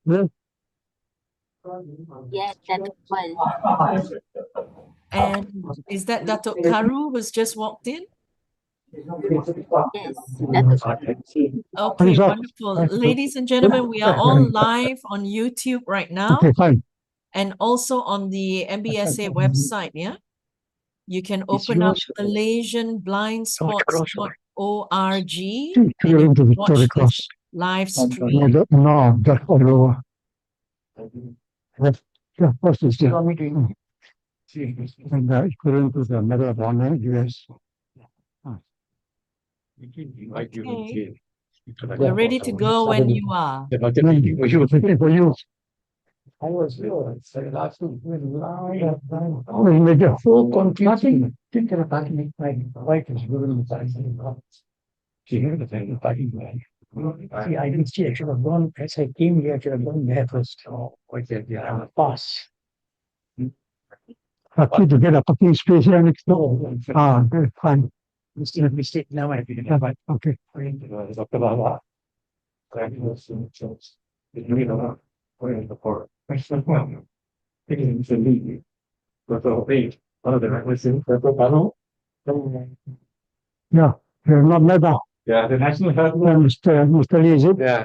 Yes, Datuk Paul. And is that Datuk Karu who's just walked in? Yes, Datuk. Okay, wonderful. Ladies and gentlemen, we are all live on YouTube right now. Okay, fine. And also on the MBSA website, yeah? You can open up MalaysianBlindSpots.org and you can watch this live stream. No, that's all over. Yeah, first is the meeting. And equivalent to the Medal of Honor, US. Okay. We're ready to go when you are. For you. I was last week. We make a full confusing. Thinking about me, my wife is really excited. She heard the thing about you. See, I didn't see. I should have gone as I came here. I should have gone there first. Oh, yeah, pass. Lucky to get a parking space here next door. Ah, very fine. Mistake now. I did it. Okay. Dr. Lala. Yeah, you're not Medal. Yeah, the national health. Mr. Lee, is it? Yeah,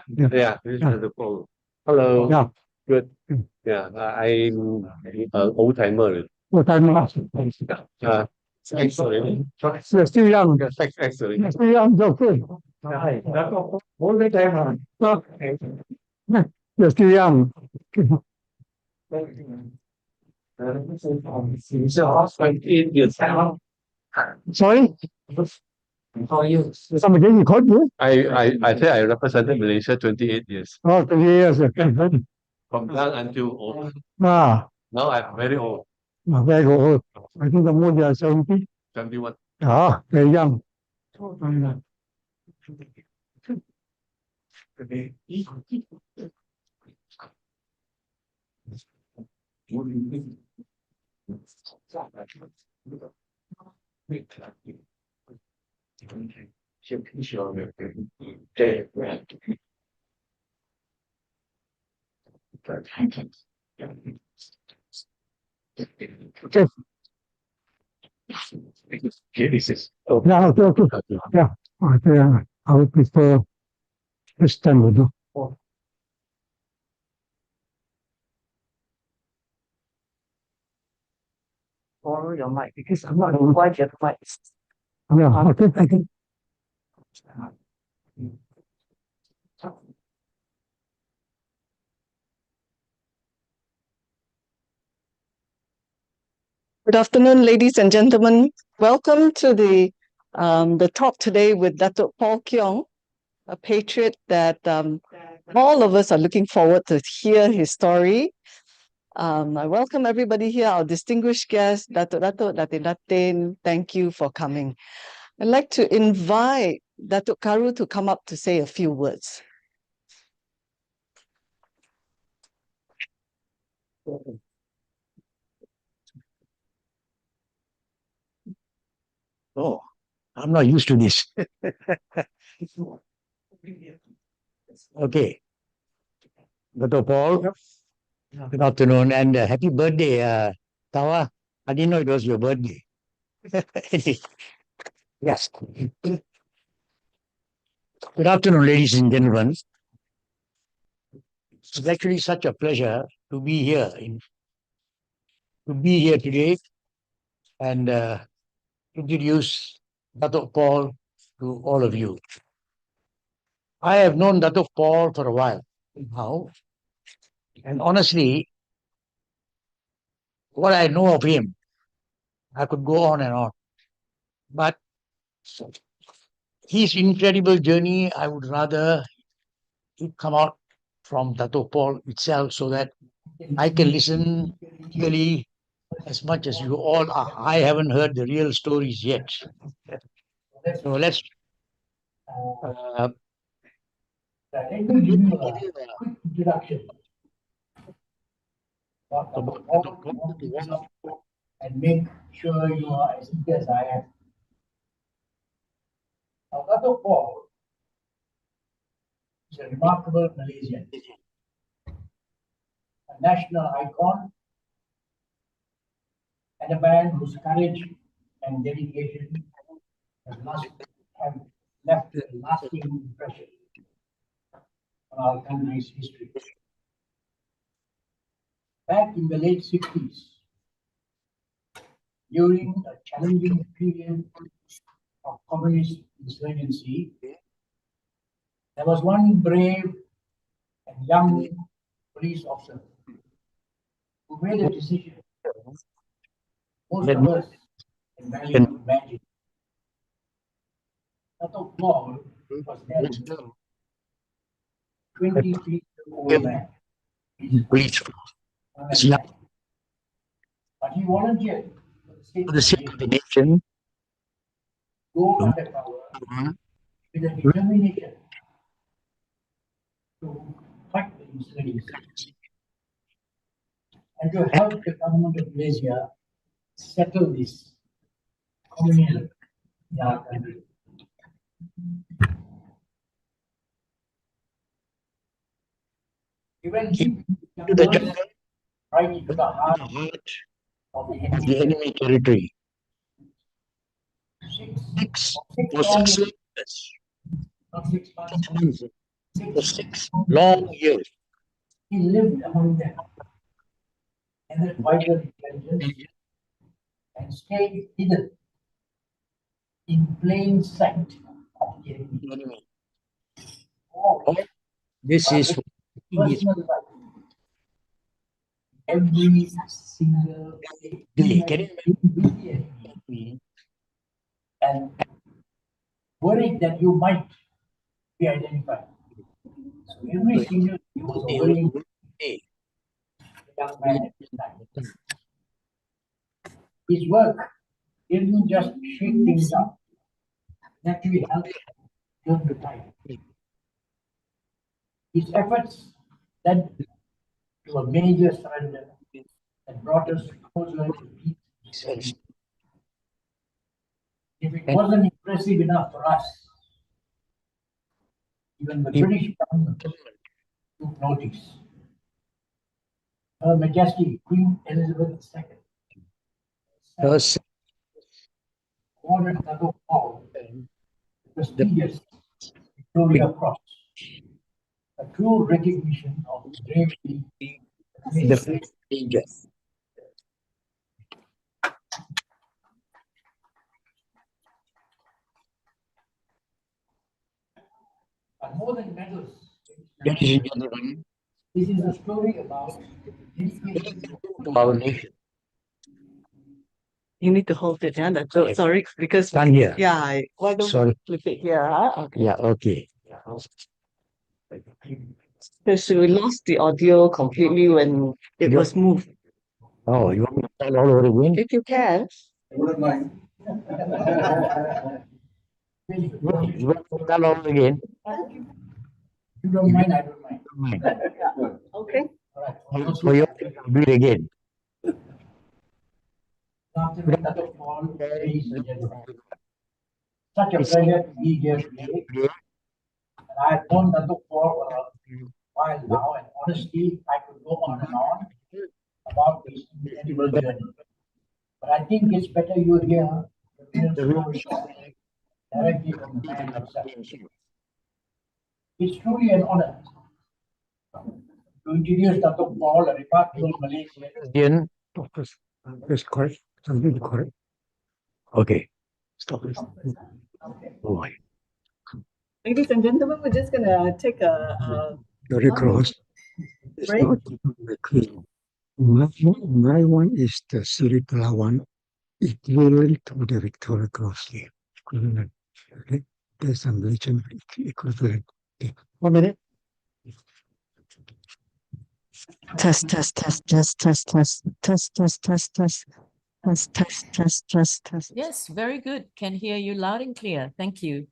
this is Datuk Paul. Hello. Yeah. Good. Yeah, I'm old timer. What time last? Excellent. You're still young. Excellent. You're still young, okay. Hi. All the time. You're still young. Sorry? How are you? Somebody you called you? I say I represented Malaysia 28 years. Oh, 20 years. Okay. From young until old. Ah, Now I'm very old. very good. I think the more you are 70. 71. Ah, very young. Okay. Yeah, okay. Yeah. Okay. I would prefer this time we do. Borrow your mic because I'm not quite your mic. Yeah, okay. I think. Good afternoon, ladies and gentlemen. Welcome to the talk today with Datuk Paul Kiong, a patriot that all of us are looking forward to hear his story. I welcome everybody here, our distinguished guests, Datin, thank you for coming. I'd like to invite Datuk Karu to come up to say a few words. Oh, I'm not used to this. Okay. Dato Paul, good afternoon and happy birthday, Tawa. I didn't know it was your birthday. Yes. Good afternoon, ladies and gentlemen. It's actually such a pleasure to be here today and introduce Datuk Paul to all of you. I have known Datuk Paul for a while now, and honestly, what I know of him, I could go on and on. But his incredible journey, I would rather it come out from Datuk Paul itself so that I can listen clearly as much as you all are. I haven't heard the real stories yet. So let's introduction and make sure you are as eager as I am. Now, Datuk Paul is a remarkable Malaysian. a national icon, and a man whose courage and dedication have left a lasting impression on our country's history. Back in the late 60s, during a challenging period of communist insurgency, there was one brave and young police officer who made a decision most of us can barely imagine. Datuk Paul was then 23-year-old man. But he volunteered for the sake of the nation, go undercover with a determination to fight the insurgency and to help the government of Malaysia settle this communalism in our country. He went deep into the jungle, right into the heart of the enemy territory. Six Long years. He lived among them, gathered vital intelligence, and stayed hidden in plain sight of the enemy. This is Personal life. Every single day, Can you with the enemy, and worried that you might be identified. So every single day was a worrying young man at the time. His work didn't just shake things up, it actually helped turn the tide. His efforts led to a major surrender that brought us closer to peace. If it wasn't impressive enough for us, even the British government took notice. Her Majesty Queen Elizabeth II awarded Datuk Paul the prestigious Victoria Cross, a true recognition of his bravery. the danger? But more than medals, Ladies and gentlemen, this is a story about dedication to our nation. You need to hold it, yeah. So sorry, because Stand here. yeah, why don't Sorry. flip it here? Huh? Okay. Yeah, okay. Because we lost the audio completely when it was moved. Oh, you want me to start all over again? If you can. I wouldn't mind. You want me to start all over again? You don't mind, I don't mind. Okay. All right. For you, I'll do it again. Afternoon, Datuk Paul, ladies and gentlemen. Such a pleasure to be here today. And I have known Datuk Paul for a while now, and honestly, I could go on and on about this incredible journey. But I think it's better you hear the real story directly from the man himself. It's truly an honor to introduce Datuk Paul, a remarkable Malaysian. Again, that's correct. Something correct. Okay. Stop this. Oh my. Ladies and gentlemen, we're just gonna take a Very close. It's break. not the clean. My one is the Seri Pahlawan, equivalent to the Victoria Cross here. Equivalent. Okay. There's some legend equivalent. Okay. 1 minute. Test, test, test, test, test, test, test, test, test, test, test, test, test, test, test. Yes, very good. Can hear you loud and clear. Thank you.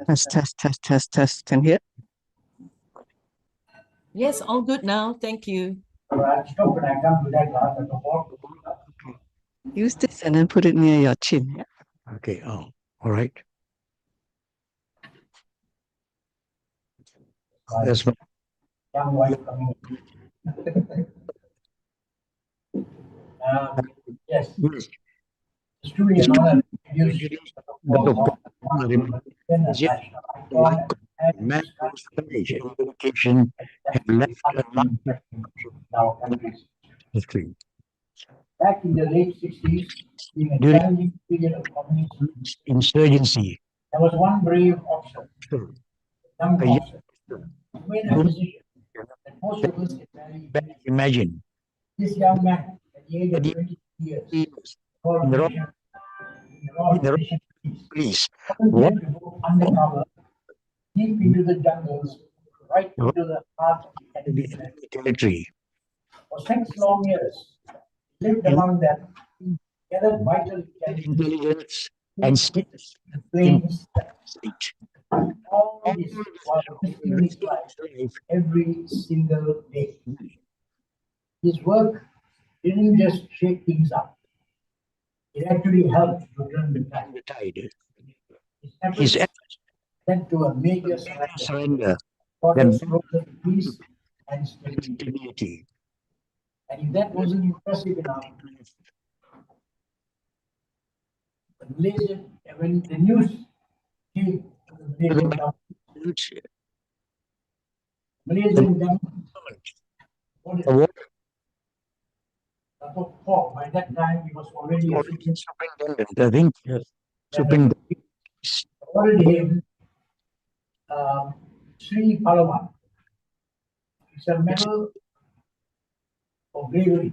Test, test, test, test, test. Can hear? Yes, all good now. Thank you. I'll stop when I come to that last Datuk Paul. Use this and then put it near your chin. Yeah. Okay. Oh, all right. my Yes, ma'am. young wife coming. Yes, Yes. it's truly an honor to introduce Datuk Paul, and national icon and man his whose country courage and dedication have left a lasting in our countries. history. Back in the late 60s, during a During challenging period of communism, insurgency, there was one brave officer, young a young officer, who made a decision that most of us can barely man imagine This young man, at the age at of the 20 years, years called in the mission, in the Royal in the Mission Police, police, volunteered to go undercover, deep into the jungles, right what into the heart of the enemy. the enemy territory, For 6 long years, he lived in among them, gathered vital intelligence, intelligence and skills in in plain state. all All this this while risking his life life every single day. His work didn't just shake things up, it actually helped to turn the tide. the tide. His His efforts led to a major surrender, surrender brought that us closer to peace and stability. stability. And if that wasn't impressive enough, the Malaysian, when the news came to the Malaysian government wanted Award Datuk Paul. By that time, he was already a superintendent, I think. Yes. Superintendent. awarded him Seri Pahlawan. It's a medal of bravery.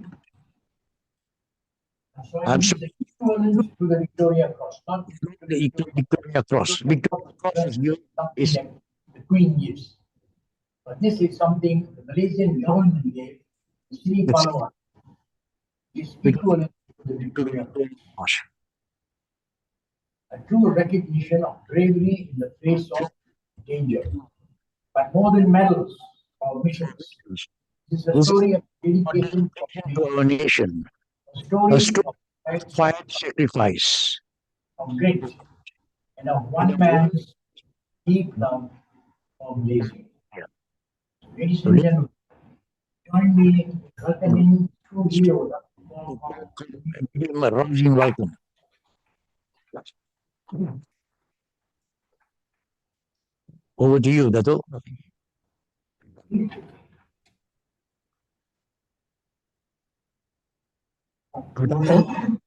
So I'm it's sure the equivalent to the Victoria Cross, not the Victoria Cross. Victoria Cross is given something is that the Queen gives. But this is something the Malaysian government gave, Seri That's- Pahlawan, is equivalent to the Victoria Cross. Cross. A true recognition of bravery in the face of danger. But more than medals or missions, this is a This story of is dedication, to our nation. a story A story of of quiet sacrifice. of grit, and of one man's deep love for Malaysia. Ladies and gentlemen, join me in welcoming true hero. Give him a rousing welcome. Over to you, Dato. Good afternoon.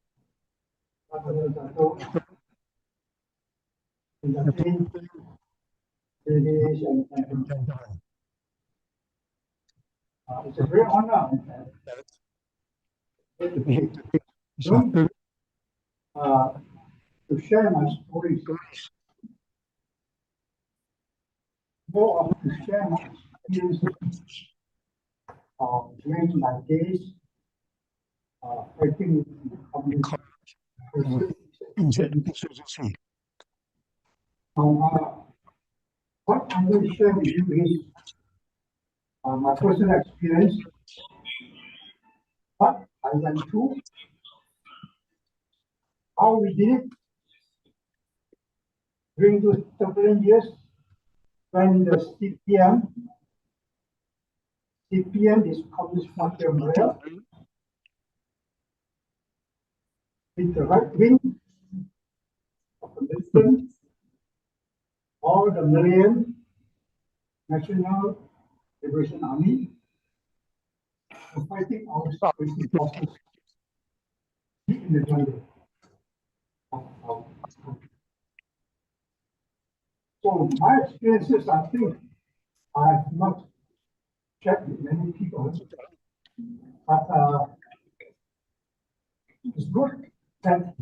It's a great honor to share my stories. More of to share my experiences during my days fighting the communist. What I'm going to share with you is my personal experience, what I went through, how we did it during those turbulent years when the CPM is Communist Party of Malaya, with the right wing of the militant, or the Malayan National Liberation Army, were fighting our separation forces deep in the jungle of our country. So my experiences, I think, I have not shared with many people, but it's good that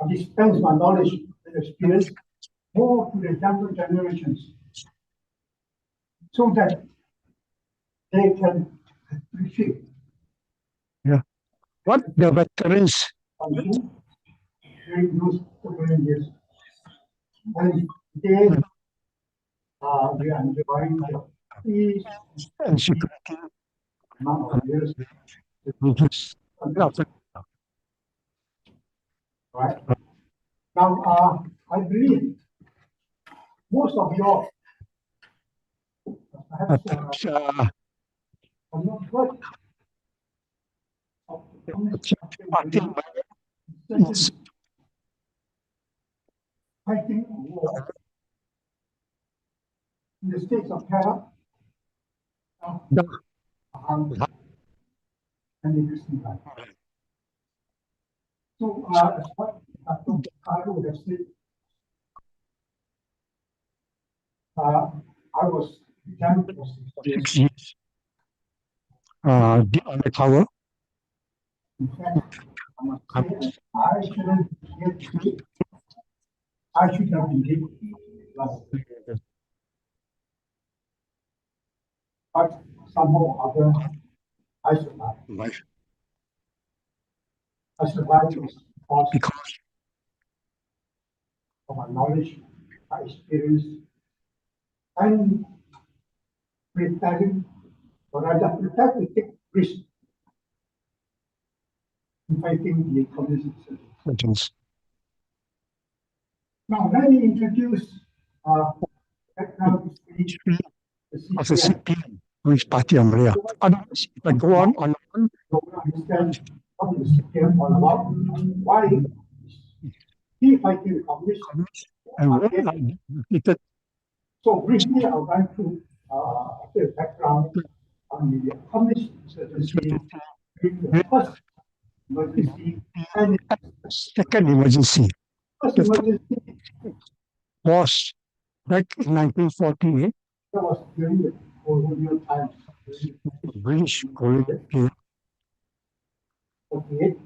I dispense my knowledge and experience more to the younger generations so that they can appreciate What the veterans something during those turbulent years. And today, we are enjoying the peace and security among our years, right? Now, I believe most of you all perhaps perhaps, have not heard of the Communist Party of Malaya insurgents fighting a war in the states of Karu, Pahlawan, and LIVESTREAM. So, as what Dr. Karu has said, I was becoming for 6 years on the tower. In fact, I must say, I shouldn't be here today. I should have been here last year. But somehow or other, I survived. I survived because of my knowledge, my experience, and preparing, or rather prepared to take risk in fighting the communist insurgents. Now, let me introduce background history of the CPM, Communist Party of Malaya. Otherwise, if I go on, to understand what is the CPM all about, why he fighting the communists, and what I defeated So briefly, I'll run through a bit of background on the communist insurgency, the first emergency, and the second emergency first emergency was back in 1948, that was during the colonial times, British colonial period. 48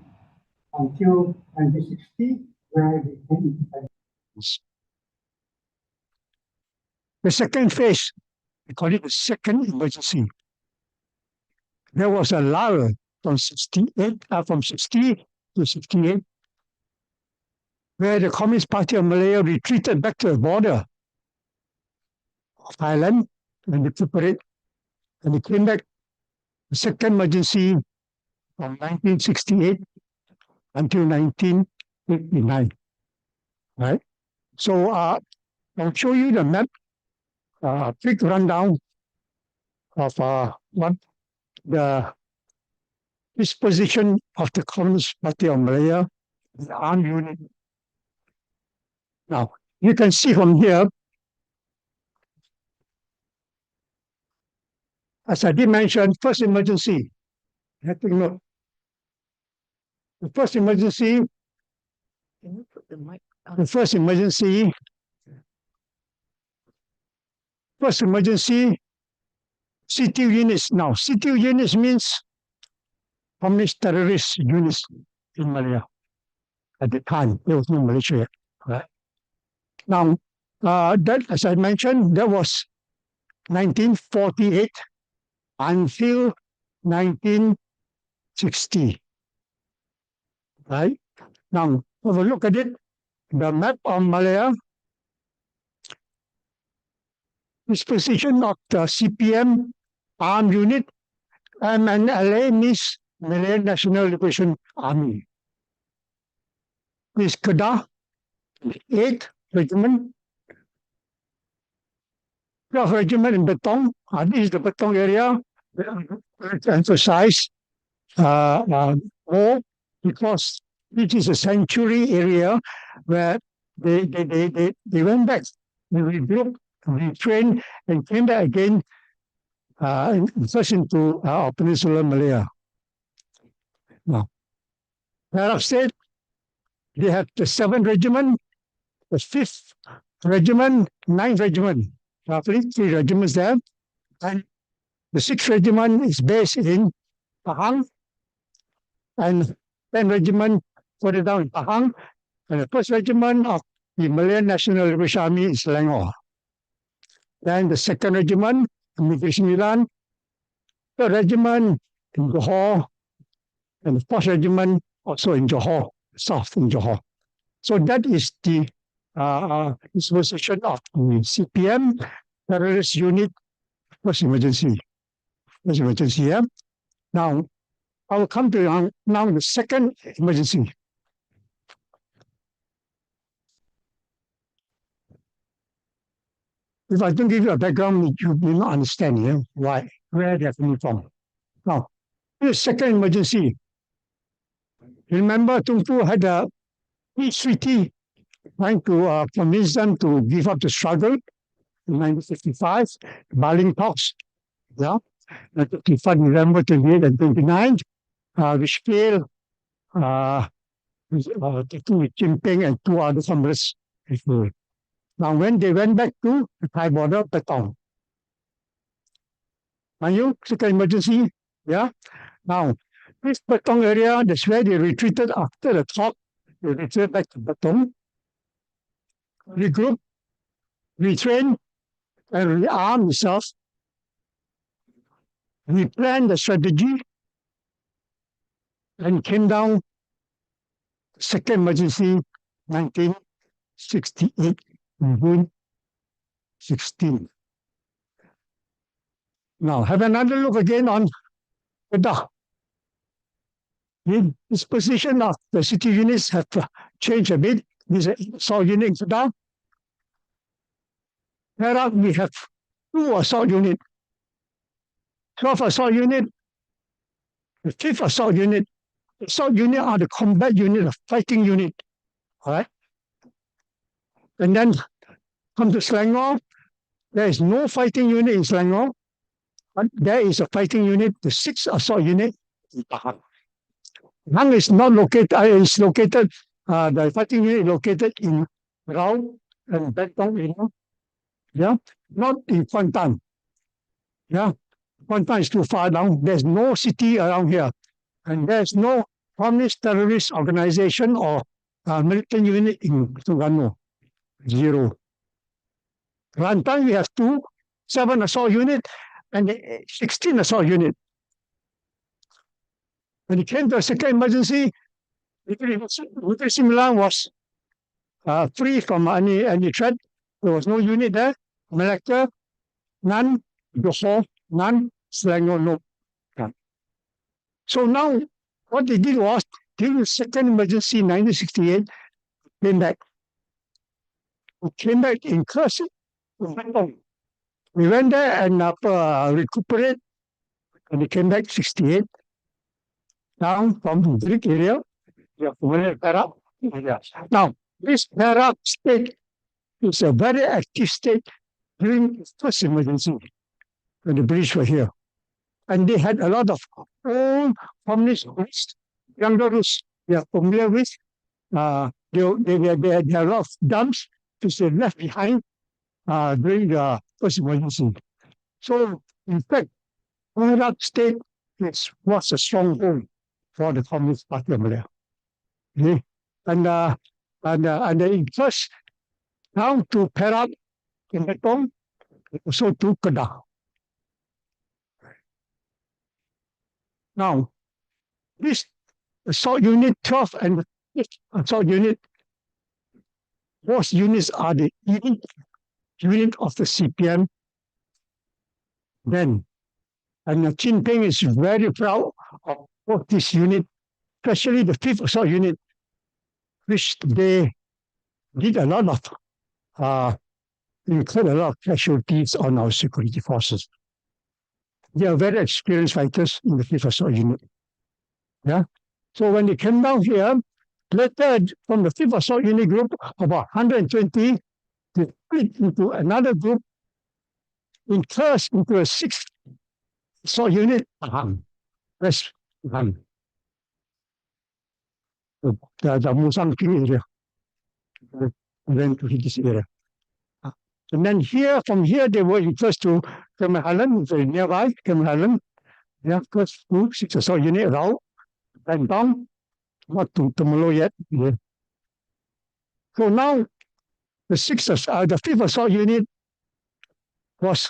until 1960, where we became independent. The second phase, we call it the second emergency. There was a lull from 60 to 68, where the Communist Party of Malaya retreated back to the border of Thailand and they separate, and they came back. The second emergency from 1968 until 1989. Right? So I'll show you the map, quick rundown of what the disposition of the Communist Party of Malaya, the armed unit. Now, you can see from here, as I did mention, first emergency. You have to note. The first emergency, Can you put the mic on? the first emergency, CTU units. Now, CTU units means Communist terrorist units in Malaya. At the time, there was no Malaysia yet. Right? Now, that, as I mentioned, that was 1948 until 1960. Right? Now, have a look at it. The map of Malaya. Disposition of the CPM armed unit. MNLA means Malayan National Liberation Army. Is Kedah, 8th Regiment, 12th Regiment in Betong. This is the Betong area. Emphasize war because it is a sanctuary area where they went back, they rebuilt, retrained, and came back again first into Peninsular Malaya. Now, Perak State, they have the 7th Regiment, the 5th Regiment, 9th Regiment, roughly 3 regiments there. And the 6th Regiment is based in Pahang, and 10th Regiment further down in Pahang, and the 1st Regiment of the Malayan National Liberation Army is Selangor. Then the 2nd Regiment, Negeri Sembilan, 3rd Regiment in Johor, and the 4th Regiment also in Johor, south in Johor. So that is the disposition of the CPM terrorist unit first emergency. Yeah. Now, I will come to now the second emergency. if I don't give you a background, you will not understand why, where they're coming from. Now, here's second emergency. Remember, Tunku had a peace treaty trying to convince them to give up the struggle in 1955, Bali talks, yeah, 55 November 28 and 29, which failed with Jinping and two other communists. Now, when they went back to the Thai border, Patong. Are you second emergency? Yeah. Now, this Patong area, that's where they retreated after the talk. They retreated back to Patong, regroup, retrain, and rearm themselves. We planned the strategy and came down second emergency 1968, June 16. Now, have another look again on Radha. The disposition of the city units have changed a bit. This is assault unit in Radha. Here we have 2 assault units. 12 assault unit, the 5th assault unit. Assault unit are the combat unit, the fighting unit. All right. And then come to Selangor. There is no fighting unit in Selangor, but there is a fighting unit, the 6th assault unit in Pahang. Pahang is not located, the fighting unit is located in Rao and Bentong, yeah, not in Kuantan. Yeah, Kuantan is too far down. There's no city around here. And there's no communist terrorist organization or militant unit in Terengganu. 0. Rantan, we have 2, 7 assault unit and 16 assault unit. When it came to a second emergency, Negeri Sembilan was free from any threat. There was no unit there. Malacca, none. Johor, none. Selangor, no. None. So now, what they did was, during the second emergency in 1968, came back. We came back in person. We went there and recuperate, and we came back 68. Down from the Greek area, we have Perak. Now, this Perak state is a very active state during the first emergency when the British were here. And they had a lot of old communist groups, younger groups they are familiar with. They had a lot of dumps which they left behind during the first emergency. So, in fact, Perak state was a stronghold for the Communist Party of Malaya. Okay? And they first down to Perak in Betong, also to Kedah. Now, this assault unit 12 and assault unit, both units are the elite unit of the CPM then. And Jinping is very proud of both this unit, especially the 5th assault unit, which they did a lot of, incurred a lot of casualties on our security forces. They are very experienced fighters in the 5th assault unit. Yeah. So when they came down here, later from the 5th assault unit group, about 120, they split into another group, incurred into a 6th assault unit, West Pahang. The Musang King area. And then to this area. And then here, from here, they were first to Kemahalan, very nearby, Kemahalan. Yeah, first to 6th assault unit, Rao, and down, not to Temelo yet. Yeah. So now, the 5th assault unit was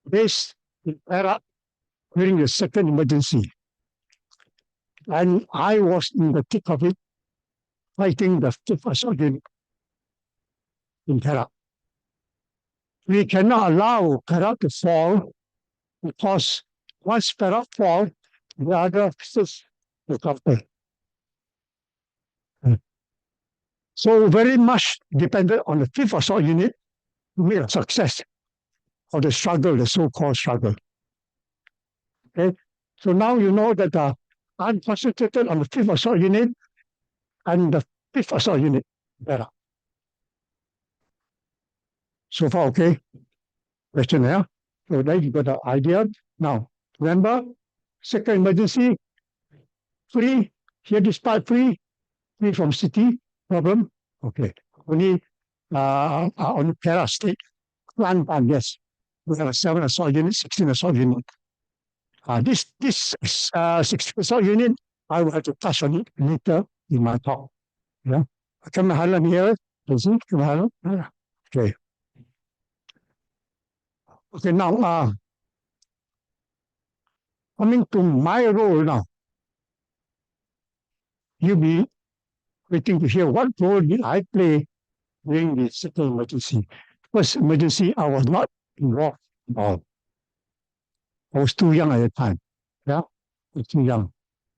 based in Perak during the second emergency. And I was in the thick of it, fighting the 5th assault unit in Perak. We cannot allow Perak to fall because once Perak falls, the other officers will counter. So very much depended on the 5th assault unit to make a success of the struggle, the so-called struggle. Okay, so now you know that I'm concentrated on the 5th Assault Unit and the 5th Assault Unit. Better. So far, okay? Question here. So now you got the idea. Now, remember, second emergency, free, here this part free from city, problem. Okay. Only on Para State, plan, yes. We have a 7 assault unit, 16 assault unit. This 16 assault unit, I will have to touch on it later in my talk. Yeah. Kamahalan here, you see, Kamahalan. Okay. Okay, now coming to my role now. You'll be waiting to hear what role did I play during the second emergency. First emergency, I was not involved at all. I was too young at the time. Yeah, I was too young.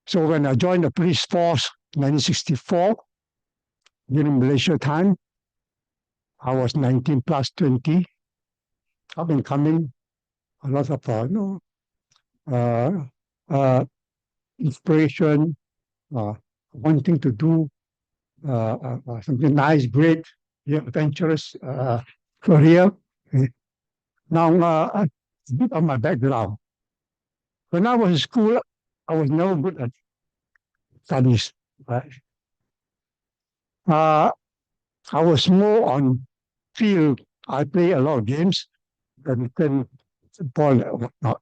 So when I joined the police force in 1964, during Malaysia time, I was 19 plus 20. I've been coming a lot of inspiration, wanting to do something nice, great, adventurous career. Now, a bit of my background. When I was in school, I was never good at studies. Right? I was more on field. I play a lot of games, badminton, football, and whatnot.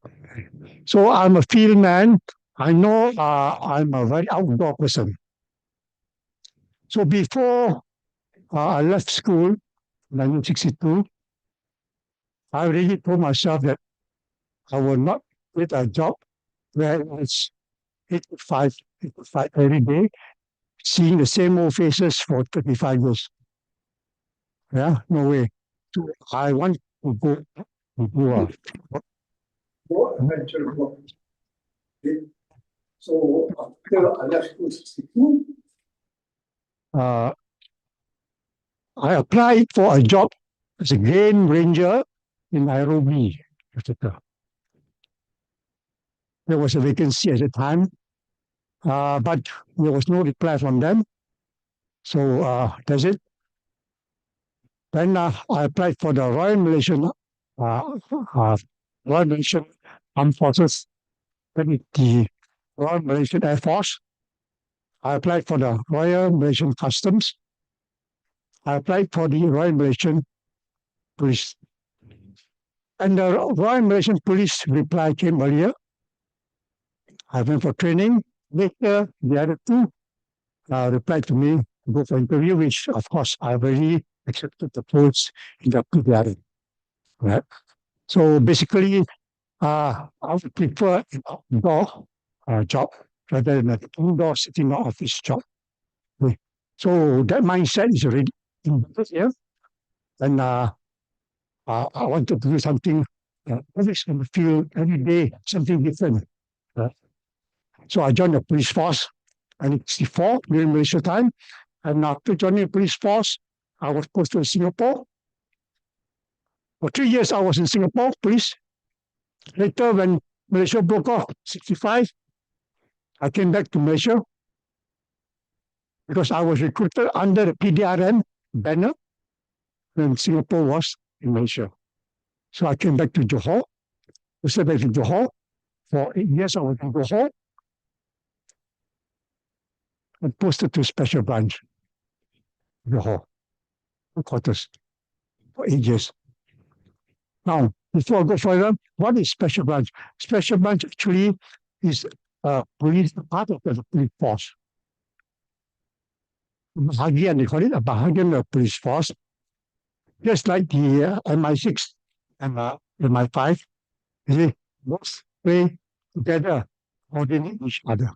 So I'm a field man. I know I'm a very outdoor person. So before I left school in 1962, I really told myself that I will not get a job where it's 8 to 5 every day, seeing the same old faces for 35 years. Yeah, no way. So I want to go more adventure work. Okay. So after I left school 62, I applied for a job as a game ranger in Nairobi, Africa. There was a vacancy at the time, but there was no reply from them. So that's it. Then I applied for the Royal Malaysian Armed Forces, then the Royal Malaysian Air Force. I applied for the Royal Malaysian Customs. I applied for the Royal Malaysian Police. And the Royal Malaysian Police reply came earlier. I went for training. Later, the other two replied to me to go for interview, which, of course, I already accepted the post in the PDRM. Right? So basically, I would prefer an outdoor job rather than an indoor sitting office job. Okay. So that mindset is already in here. And I wanted to do something always in the field every day, something different. So I joined the police force in 1964 during Malaysia time. And after joining the police force, I was posted to Singapore. For 3 years, I was in Singapore police. Later, when Malaysia broke off, 1965, I came back to Malaysia because I was recruited under the PDRM banner when Singapore was in Malaysia. So I came back to Johor. I stayed back to Johor. For 8 years, I was in Johor. And posted to Special Branch, Johor, headquarters, for 8 years. Now, before I go further, what is Special Branch? Special Branch actually is a police, part of the police force. Bahagian, they call it a bahagian of police force. Just like the MI6 and MI5, you see, both play together, coordinate each other.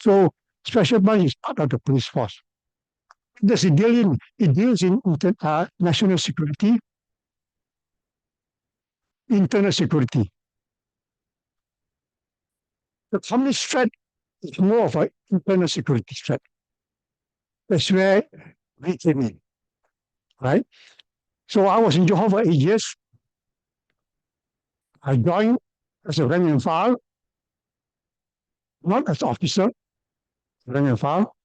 So, Special Branch is part of the police force. It deals in national security, internal security. The communist threat is more of an internal security threat. That's where we came in, right? So I was in Johor for 8 years. I joined as a rank and file, not as officer, rank and file.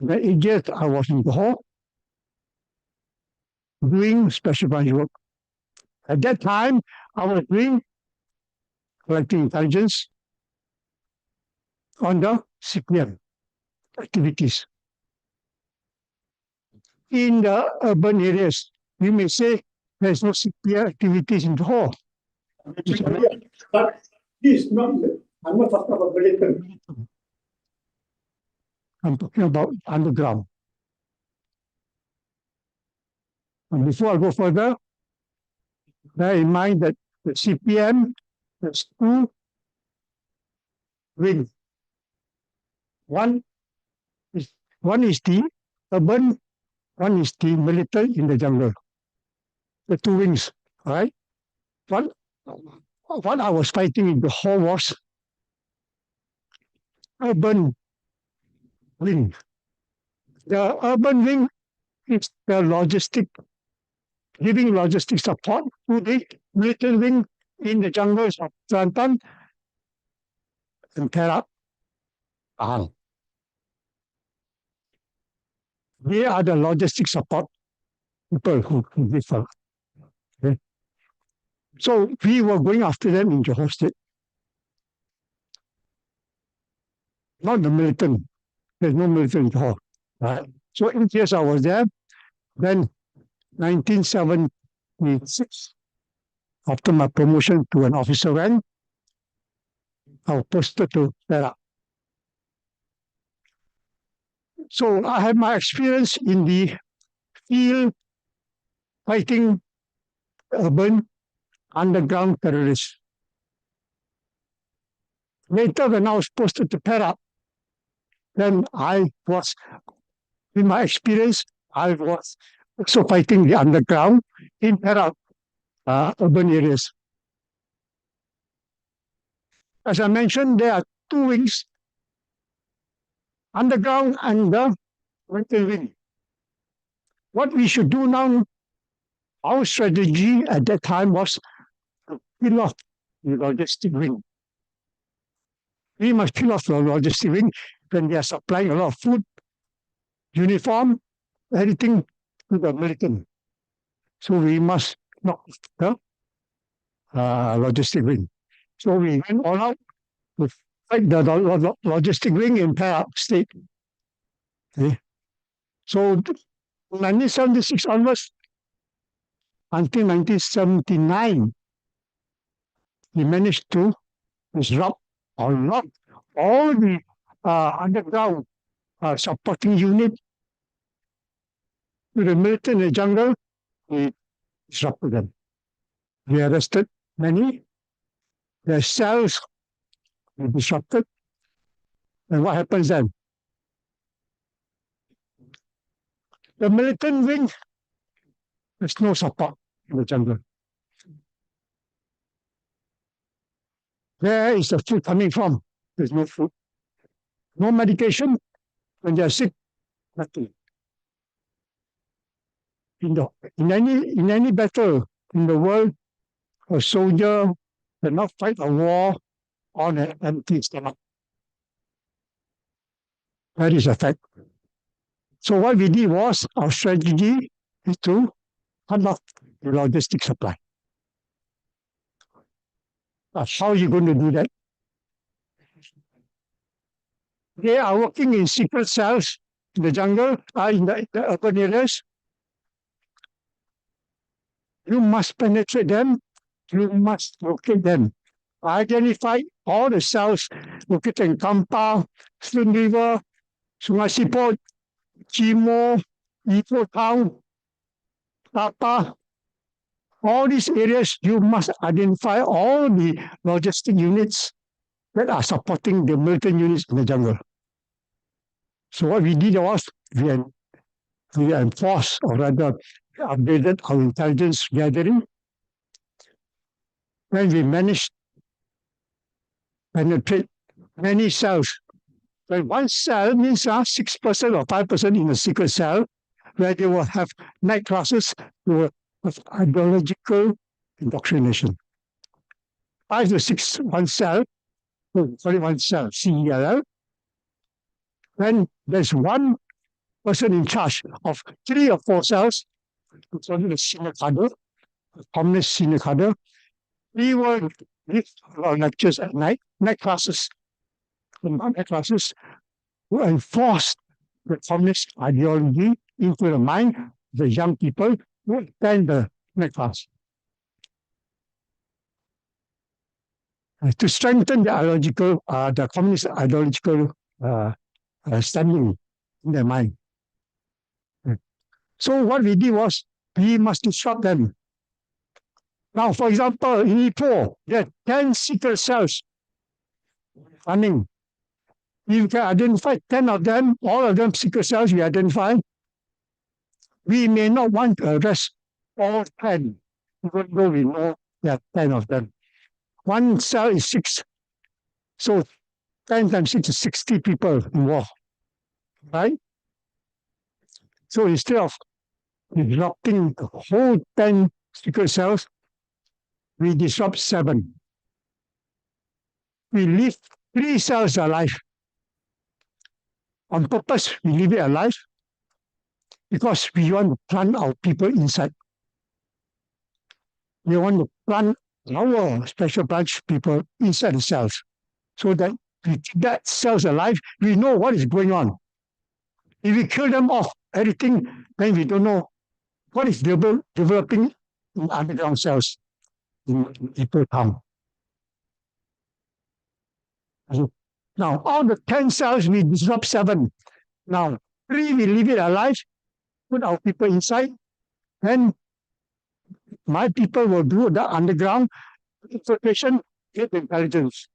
The 8 years I was in Johor doing special branch work. At that time, I was doing collecting intelligence on the CPM activities. In the urban areas, you may say there's no CPM activities in Johor. But this is not, I'm not talking about militant. I'm talking about underground. And before I go further, bear in mind that the CPM has two wings. One is the urban, one is the militant in the jungle. The two wings, all right? What I was fighting in the whole was urban wing. The urban wing is the giving logistic support to the militant wing in the jungles of Kelantan and Perak. They are the logistic support people who differ. Okay. So we were going after them in Johor State. Not the militant. There's no militant in Johor. Right? So 8 years I was there. Then 1976, after my promotion to an officer rank, I was posted to Perak. So I had my experience in the field fighting urban underground terrorists. Later, when I was posted to Perak, then in my experience, I was also fighting the underground in Perak urban areas. As I mentioned, there are two wings, underground and the militant wing. What we should do now, our strategy at that time was to kill off the logistic wing. We must kill off the logistic wing when they are supplying a lot of food, uniform, everything to the militant. So we must knock the logistic wing. So we went all out to fight the logistic wing in Perak State. Okay. So 1976 onwards, until 1979, we managed to disrupt or not all the underground supporting unit to the militant in the jungle. We disrupted them. We arrested many. Their cells were disrupted. And what happens then? The militant wing, there's no support in the jungle. Where is the food coming from? There's no food. No medication. When they are sick, nothing. In any battle in the world, a soldier cannot fight a war on an empty stomach. That is a fact. So what we did was, our strategy is to cut off the logistic supply. How are you going to do that? They are working in secret cells in the jungle, in the urban areas. You must penetrate them. You must locate them. Identify all the cells located in Kampar, Slim River, Sungai Siput, Chimo, Ipoh Town, Tapa. All these areas, you must identify all the logistic units that are supporting the militant units in the jungle. So what we did was, we enforced, or rather upgraded our intelligence gathering. When we managed to penetrate many cells. When one cell means 6% or 5% in a secret cell, where they will have night classes, they will have ideological indoctrination. 5 to 6 one cell, one cell, CELL. Then there's one person in charge of 3 or 4 cells, it's only the senior cadre, the communist senior cadre. We will give our lectures at night classes, night classes, to enforce the communist ideology into the mind of the young people who attend the night class. To strengthen the communist ideological standing in their mind. So what we did was, we must disrupt them. Now, for example, in Ipoh, there are 10 secret cells running. You can identify 10 of them, all of them secret cells we identify. We may not want to arrest all 10, even though we know there are 10 of them. One cell is 6. So 10 times 6 is 60 people involved. Right? So instead of disrupting the whole 10 secret cells, we disrupt 7. We leave 3 cells alive. On purpose, we leave it alive because we want to plant our people inside. We want to plant our special branch people inside the cells so that we keep that cells alive, we know what is going on. If we kill them off, everything, then we don't know what is developing in underground cells in Ipoh town. Now, all the 10 cells, we disrupt 7. Now, 3, we leave it alive, put our people inside, then my people will do the underground infiltration, get intelligence.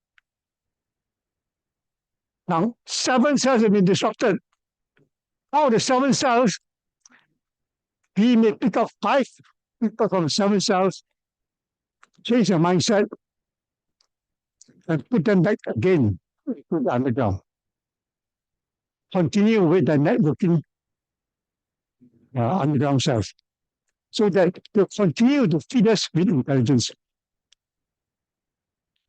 Now, 7 cells have been disrupted. Out of the 7 cells, we may pick up 5 people from 7 cells, change their mindset, and put them back again to the underground. Continue with the networking underground cells, so that they continue to feed us with intelligence.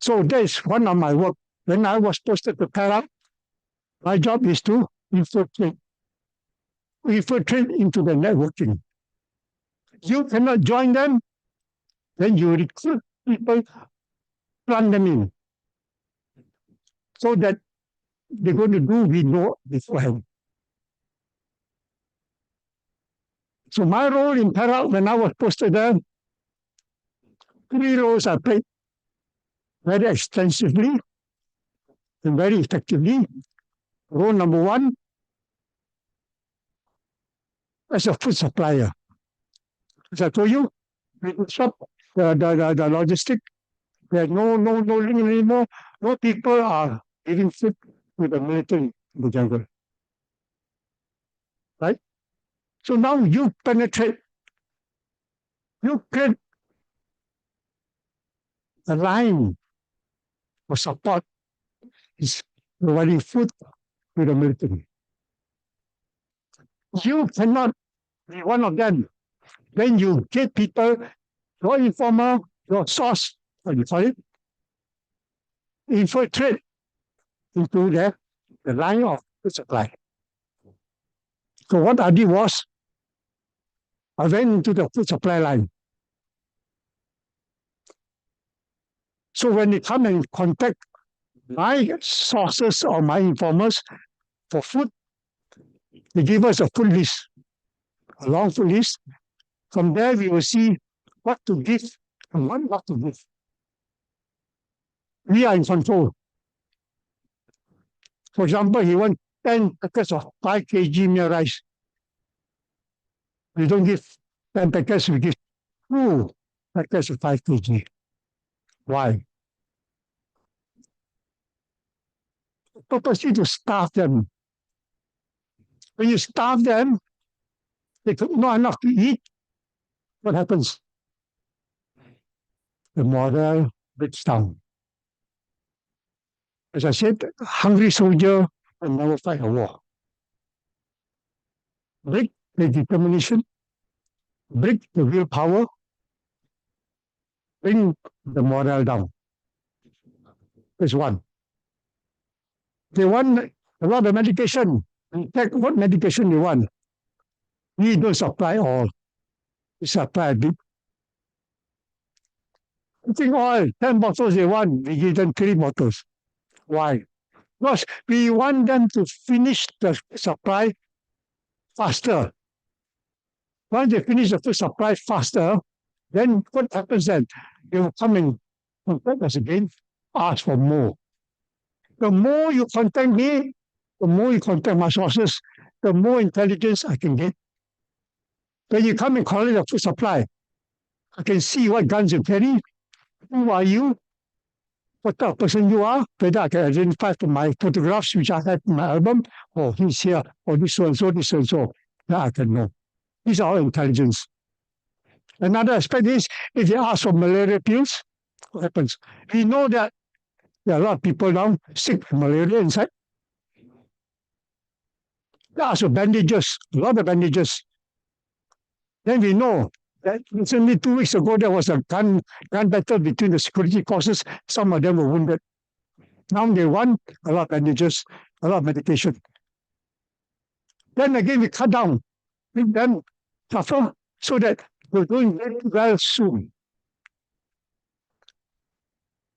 So that is one of my work. When I was posted to Karu, my job is to infiltrate into the networking. You cannot join them, then you recruit people, plan them in, so that they're going to do we know beforehand. So my role in Pahlawan, when I was posted there, 3 roles I played very extensively and very effectively. Role number 1, as a food supplier. As I told you, we disrupt the logistic. There's no link anymore. No people are giving food to the military in the jungle. Right? So now you penetrate, you create a line for support is providing food to the military. You cannot be one of them. Then you get people, your informer, your source, what you call it, infiltrate into the line of food supply. So what I did was, I went into the food supply line. So when they come and contact my sources or my informers for food, they give us a food list, a long food list. From there, we will see what to give and what not to give. We are in control. For example, he wants 10 packets of 5 kg meal rice. We don't give 10 packets, we give 2 packets of 5 kg. Why? Purposely to starve them. When you starve them, they don't not enough to eat. What happens? The morale breaks down. As I said, a hungry soldier will never fight a war. Break the determination, break the willpower, bring the morale down. That's one. They want a lot of medication. In fact, what medication they want? We don't supply all. We supply a bit. I think oil, 10 bottles they want, we give them 3 bottles. Why? Because we want them to finish the supply faster. Once they finish the food supply faster, then what happens then? They will come and contact us again, ask for more. The more you contact me, the more you contact my sources, the more intelligence I can get. When you come and collect the food supply, I can see what guns you carry, who are you, what type of person you are, whether I can identify from my photographs which I have in my album, or he's here, or this so and so, this so and so. That I can know. These are all intelligence. Another aspect is, if they ask for malaria pills, what happens? We know that there are a lot of people now sick with malaria inside. They ask for bandages, a lot of bandages. Then we know that recently 2 weeks ago, there was a gun battle between the security forces. Some of them were wounded. Now they want a lot of bandages, a lot of medication. Then again, we cut down, make them tougher so that we're doing very well soon.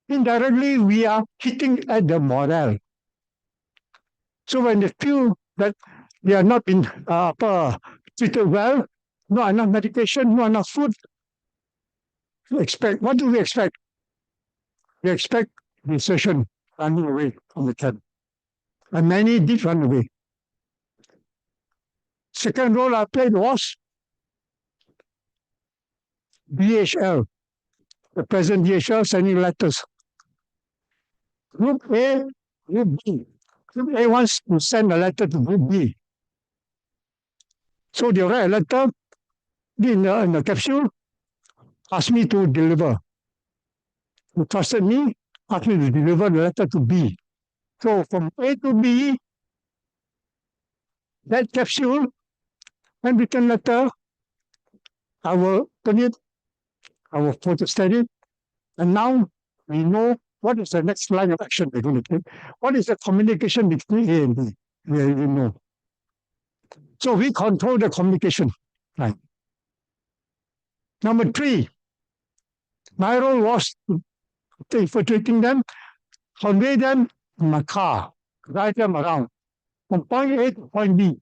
Indirectly, we are hitting at the morale. So when they feel that they are not being treated well, not enough medication, not enough food, what do we expect? We expect desertion, running away from the camp. And many did run away. Second role I played was DHL, the present DHL sending letters. Group A, Group B. Group A wants to send a letter to Group B. So they write a letter in the capsule, ask me to deliver. Who trusted me, asked me to deliver the letter to B. So from A to B, that capsule, handwritten letter, I will put it, I will photostat it, and now we know what is the next line of action we're going to take. What is the communication between A and B? We know. So we control the communication line. Number 3, my role was to infiltrating them, convey them in my car, guide them around from point A to point B.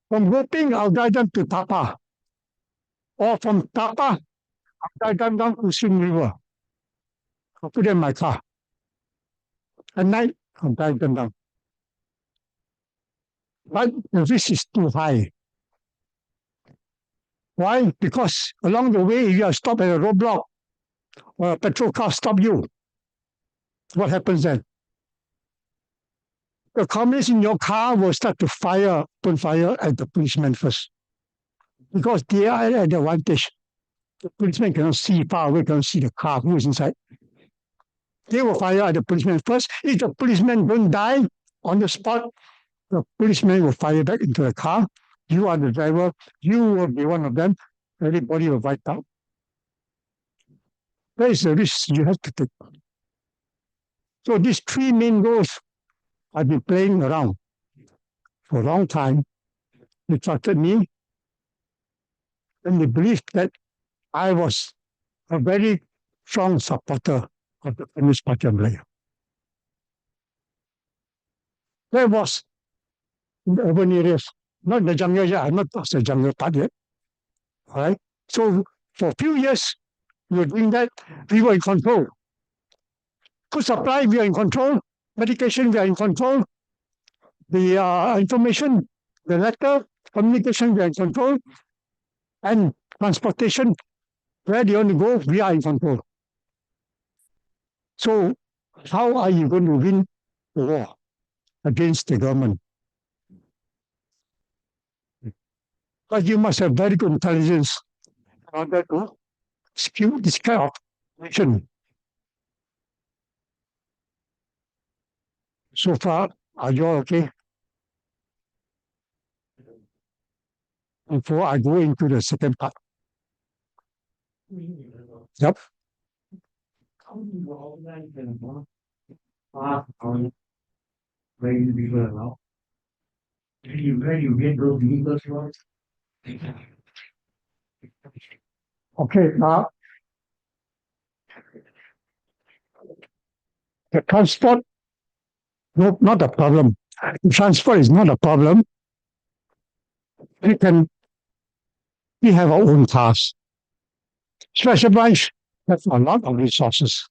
From Goping, I'll guide them to Tapa. Or from Tapa, I'll guide them down to Swing River. I'll put them in my car. At night, I'll guide them down. But the risk is too high. Why? Because along the way, if you are stopped at a roadblock or a petrol car stop you, what happens then? The communists in your car will start to open fire at the policemen first. Because they are at an advantage. The policemen cannot see far away, cannot see the car, who is inside. They will fire at the policemen first. If the policemen don't die on the spot, the policemen will fire back into the car. You are the driver. You will be one of them. Everybody will wipe out. That is the risk you have to take. So these 3 main roles I've been playing around for a long time. They trusted me. And they believed that I was a very strong supporter of the Communist Party of Malaya. That was in the urban areas, not in the jungle yet. I'm not past the jungle part yet. All right. So for a few years, we were doing that. We were in control. Food supply, we are in control. Medication, we are in control. The information, the letter, communication, we are in control. And transportation, where do you want to go, we are in control. So how are you going to win the war against the government? But you must have very good intelligence in order to execute this kind of mission. So far, are you all okay? Before I go into the second part. Yep. Very bigger now. Where you get those vehicles from? Okay, now the transport, no, not a problem. Transport is not a problem. We have our own cars. Special branch have a lot of resources.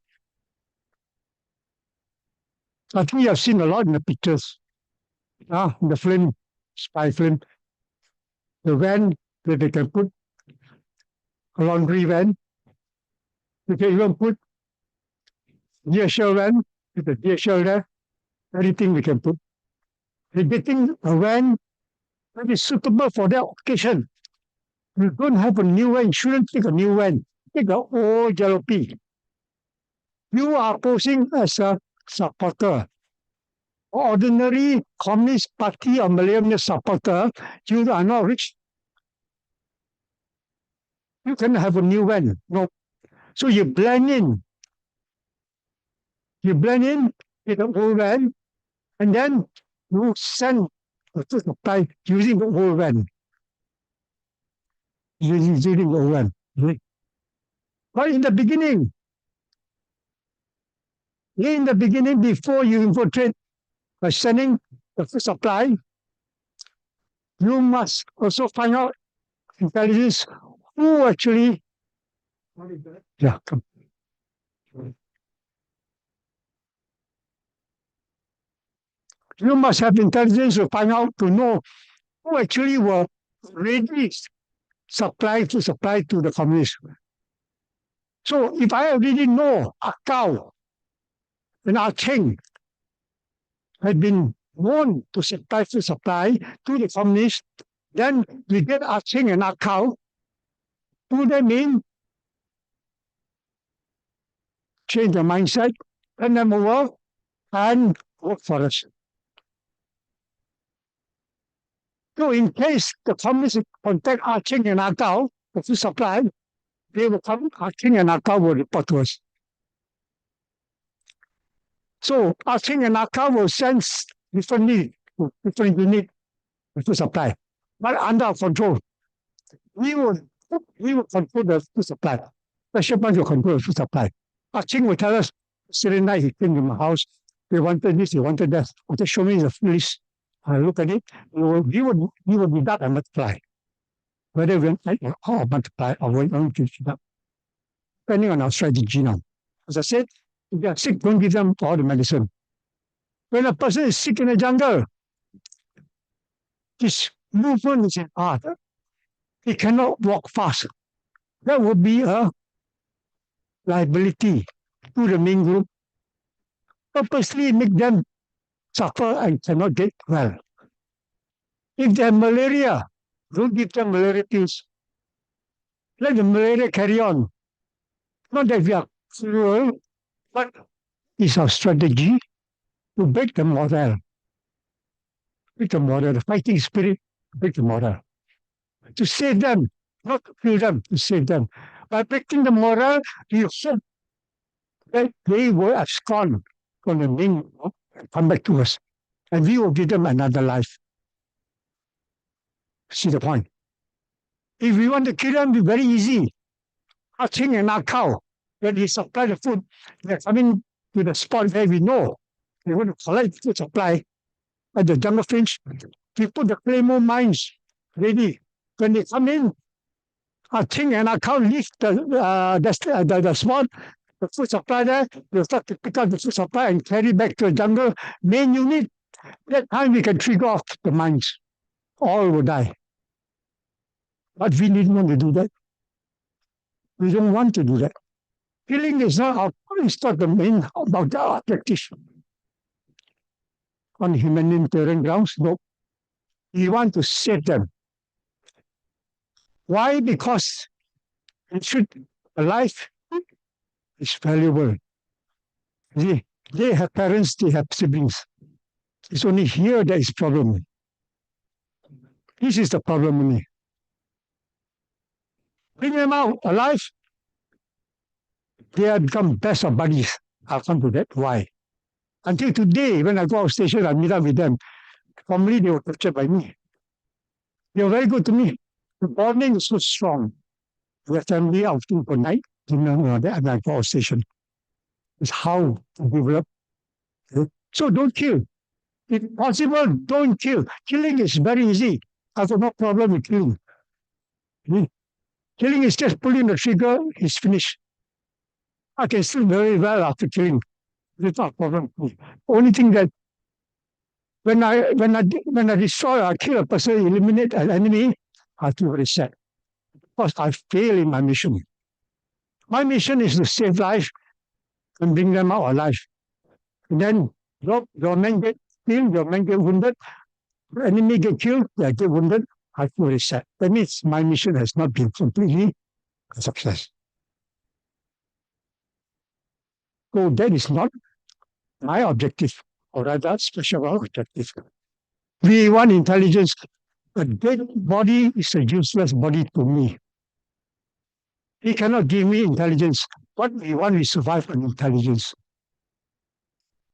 I think you have seen a lot in the pictures. In the film, spy film. The van that they can put, a laundry van. We can even put DHL van with the DHL there. Anything we can put. We're getting a van that is suitable for that occasion. You don't have a new van, you shouldn't take a new van. Take the old jalopy. You are posing as a supporter. Ordinary Communist Party of Malaya supporter, you are not rich. You can have a new van. No. So you blend in. You blend in with the old van, and then you send the supply using the old van. Using the old van. But in the beginning, before you infiltrate by sending the food supply, you must also find out intelligence who actually. Yeah, come. You must have intelligence to find out, to know who actually were ready to supply to the communists. So if I already know Akau and Acheng had been known to supply to the communists, then we get Acheng and Akau, pull them in, change their mindset, turn them over, and work for us. So in case the communists contact Acheng and Akau to supply, they will come, Acheng and Akau will report to us. So Acheng and Akau will send different units to supply, but under our control. We will control the food supply. Special branch will control the food supply. Acheng will tell us, Saturday night he came to my house, they wanted this, they wanted that. Okay, show me the list. I look at it, we will deduct and multiply. Whether we multiply or we only deduct, depending on our strategy now. As I said, if they are sick, don't give them all the medicine. When a person is sick in the jungle, his movement is hard. He cannot walk fast. That would be a liability to the main group. Purposely make them suffer and cannot get well. If they have malaria, don't give them malaria pills. Let the malaria carry on. Not that we are cruel, but it's our strategy to break the morale. Break the morale, the fighting spirit, break the morale. To save them, not to kill them, to save them. By breaking the morale, we hope that they will abscond from the main group and come back to us. And we will give them another life. See the point? If we want to kill them, it's very easy. Acheng and Akau, when we supply the food, they're coming to the spot where we know they want to collect food supply at the jungle fringe. We put the claymore mines ready. When they come in, Acheng and Akau leave the spot, the food supply there, they'll start to pick up the food supply and carry back to the jungle main unit. That time we can trigger off the mines. All will die. But we didn't want to do that. We don't want to do that. Killing is not the main about the objective. On humanitarian grounds, no. We want to save them. Why? Because a life is valuable. They have parents, they have siblings. It's only here there is problem. This is the problem only. Bring them out alive. They have become best of buddies. I'll come to that. Why? Until today, when I go out station, I meet up with them. Formerly, they were captured by me. They were very good to me. The bonding is so strong. We have family outing per night, dinner, and I go out station. It's how to develop. So don't kill. If possible, don't kill. Killing is very easy. I have no problem with killing. Killing is just pulling the trigger, it's finished. I can sleep very well after killing. It's not a problem. Only thing that when I destroy or kill a person, eliminate an enemy, I feel very sad. Because I fail in my mission. My mission is to save life and bring them out alive. And then your men get killed, your men get wounded, the enemy get killed, they get wounded. I feel very sad. That means my mission has not been completely a success. So that is not my objective, or rather special objective. We want intelligence. A dead body is a useless body to me. He cannot give me intelligence. What we want is survive on intelligence.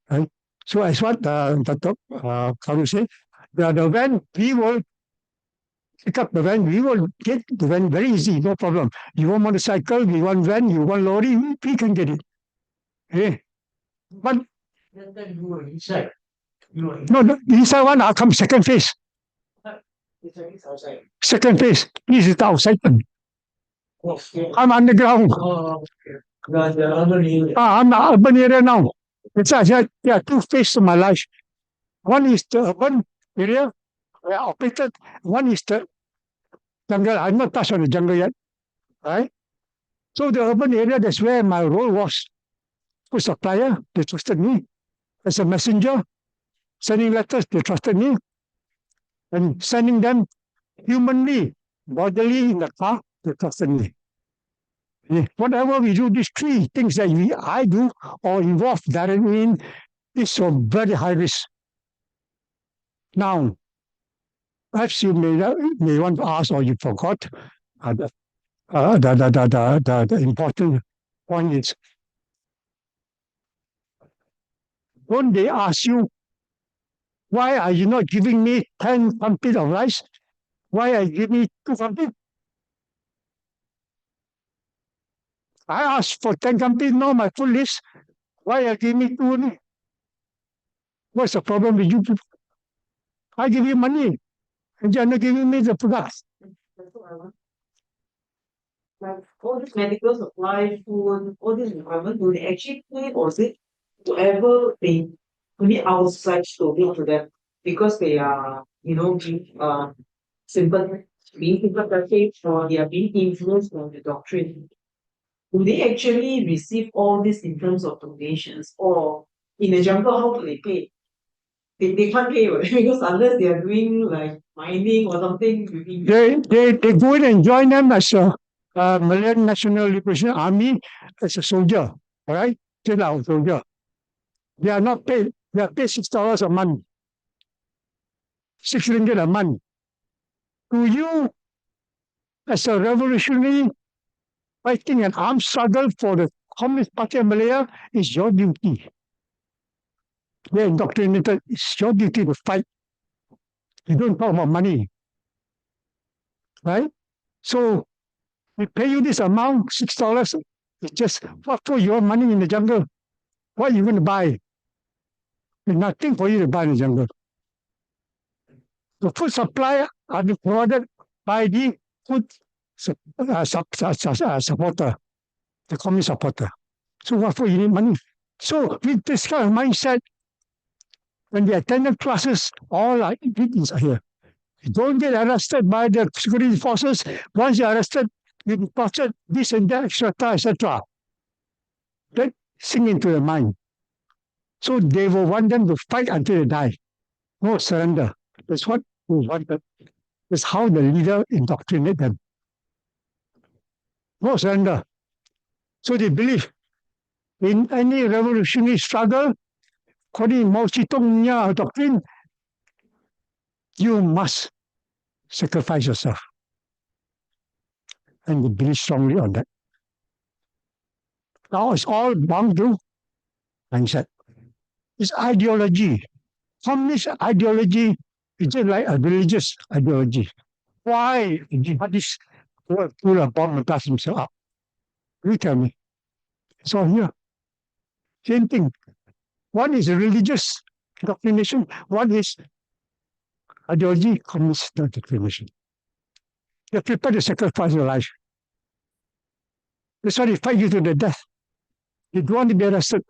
Right? So as what Datuk Karu said, the van, we will pick up the van, we will get the van very easy, no problem. You want motorcycle, we want van, you want lorry, we can get it. Okay? But inside. no, the inside one, I'll come second phase. It's outside. Second phase. This is the outside one. Okay. I'm underground. Oh, okay. The urban area. I'm in the urban area now. It's there are two phases to my life. One is the urban area where I operated. One is the jungle. I've not touched on the jungle yet. Right? So the urban area, that's where my role was. Food supplier, they trusted me. As a messenger, sending letters, they trusted me. And sending them humanly, bodily in the car, they trusted me. Whatever we do, these three things that I do or involve directly in is so very high risk. Now, perhaps you may want to ask, or you forgot, the important point is, don't they ask you, why are you not giving me 10 pumpkins of rice? Why are you giving me 2 pumpkins? I asked for 10 pumpkins, no, my full list. Why are you giving me 2 only? What's the problem with you people? I give you money, and you're not giving me the products. Like all this medical supply, food, all this requirement, do they actually pay, or is it whoever they maybe outside to give to them because they are, being sympathetic or they are being influenced by the doctrine? Do they actually receive all this in terms of donations, or in the jungle, how do they pay? They can't pay because unless they are doing like mining or something. They go in and join them as a Malayan National Liberation Army as a soldier, all right? Still our soldier. They are not paid. They are paid $6 a month. 6 ringgit a month. To you, as a revolutionary fighting an armed struggle for the Communist Party of Malaya, is your duty. They're indoctrinated. It's your duty to fight. You don't talk about money. Right? So, we pay you this amount, $6. It's just, what for your money in the jungle? What are you going to buy? There's nothing for you to buy in the jungle. The food supply are provided by the food supporter, the communist supporter. So what for you need money? So with this kind of mindset, when they attended classes, all our ingredients are here. You don't get arrested by the security forces. Once you're arrested, you be tortured, this and that, etc. That sink into the mind. So they will want them to fight until they die. No surrender. That's what we wanted. That's how the leader indoctrinated them. No surrender. So they believe in any revolutionary struggle, according to Mao Zedong's doctrine, you must sacrifice yourself. And they believe strongly on that. Now it's all bound to mindset. It's ideology. Communist ideology is just like a religious ideology. Why jihadists pull a bomb and blast themselves up? You tell me. It's all here. Same thing. One is a religious doctrination, one is ideology, communist doctrination. They're prepared to sacrifice their life. That's why they fight you to the death. They don't want to be arrested.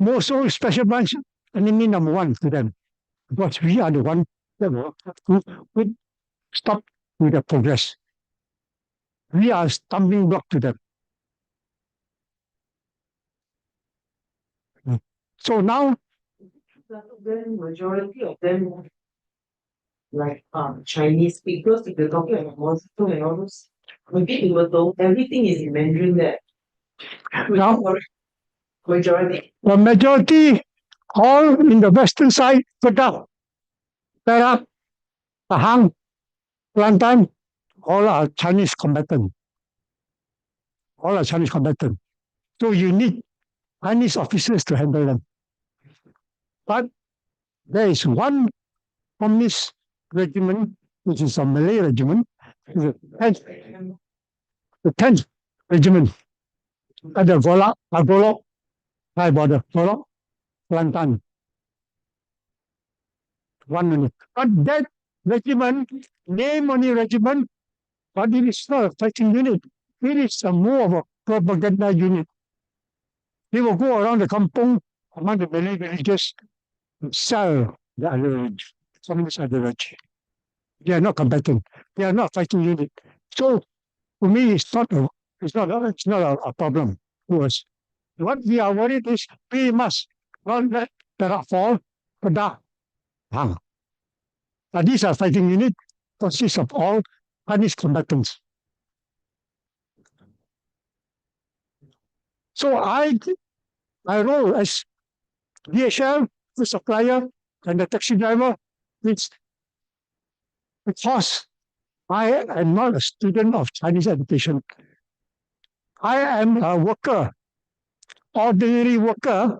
More so special branch, enemy number one to them. Because we are the one that will stop with the progress. We are a stumbling block to them. So now, Then majority of them like Chinese speakers, if they're talking about Moscow and all those, maybe even though everything is in Mandarin there. now Majority. the majority, all in the western side, Kedah, Perak, Pahang, Kelantan, all are Chinese combatant. All are Chinese combatant. So you need Chinese officers to handle them. But there is one communist regiment, which is a Malay regiment, the 10th regiment at the Golok high border, Golok, Kelantan. One minute. But that regiment, name only regiment, but it is not a fighting unit. It is more of a propaganda unit. They will go around the kampung among the Malay villages and sell the ideology, communist ideology. They are not combatant. They are not fighting unit. So to me, it's not a problem to us. What we are worried is we must not let Perak fall, Kedah, Pahang. But these are fighting unit, consists of all Chinese combatants. So my role as DHL, the supplier, and the taxi driver, it's because I am not a student of Chinese education. I am a worker, ordinary worker,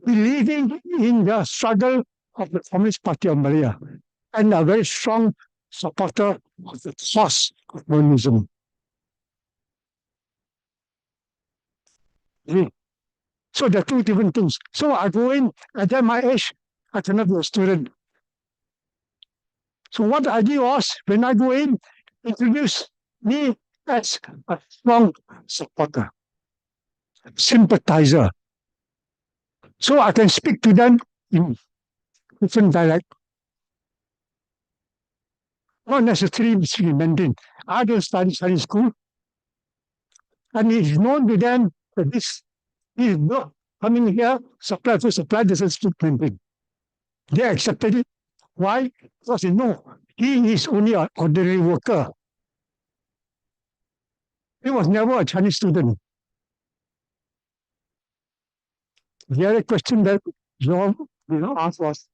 believing in the struggle of the Communist Party of Malaya and a very strong supporter of the cause of communism. So there are two different things. So I go in, at my age, I cannot be a student. So what I did was, when I go in, introduce me as a strong supporter, sympathizer. So I can speak to them in different dialect. Not necessarily speaking Mandarin. I don't study Chinese school. And it's known to them that this block coming here, supply doesn't speak Mandarin. They accepted it. Why? Because they know he is only an ordinary worker. He was never a Chinese student. The other question that John asked was,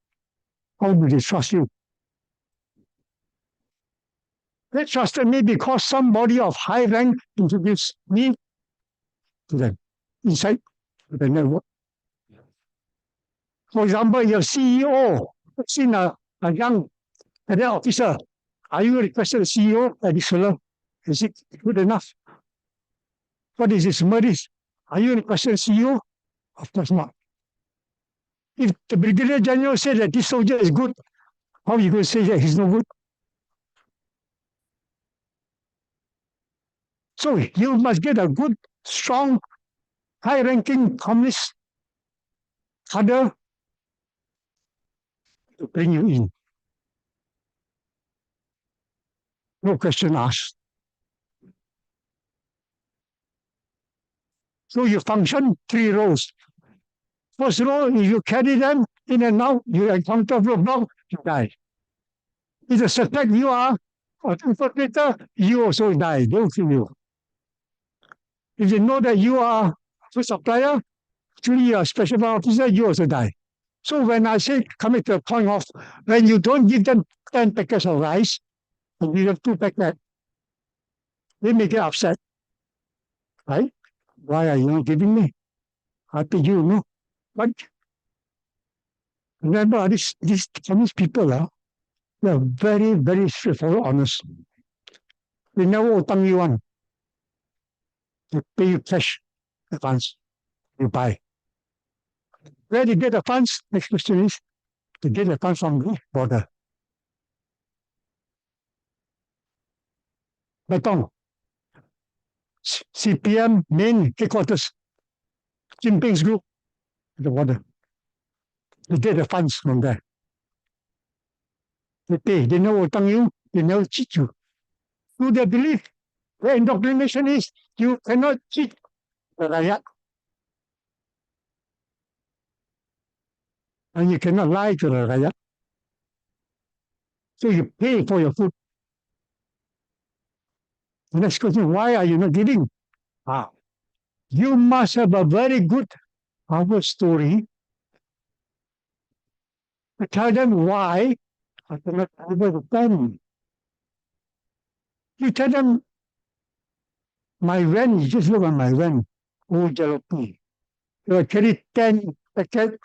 how do they trust you? They trusted me because somebody of high rank introduced me to them inside the network. For example, your CEO, seen a young cadet officer. Are you requested a CEO at this fellow? Is it good enough? What is his merit? Are you requested a CEO? Of course not. If the Brigadier General said that this soldier is good, how are you going to say that he's no good? So you must get a good, strong, high-ranking communist cadre to bring you in. No question asked. So you function 3 roles. First role, if you carry them in and out, you encounter roadblock, you die. If you suspect you are an infiltrator, you also die. They will kill you. If they know that you are a supplier, actually you are a special officer, you also die. So when I say coming to a point of when you don't give them 10 packets of rice and give them 2 packets, they may get upset. Right? Why are you not giving me? I think you know. But remember, these Chinese people, they are very, very straightforward, honest. They never utang you one. They pay you cash advance. You buy. Where they get the funds? Next question is, they get the funds from the border. Betong. CPM main headquarters. Jinping's group at the border. They get the funds from there. They pay. They never utang you. They never cheat you. Do they believe? The indoctrination is you cannot cheat the rakyat. And you cannot lie to the rakyat. So you pay for your food. The next question, why are you not giving? You must have a very good cover story to tell them why I cannot cover the pen. You tell them, my van, you just look at my van, old jalopy. You carry 10 packet,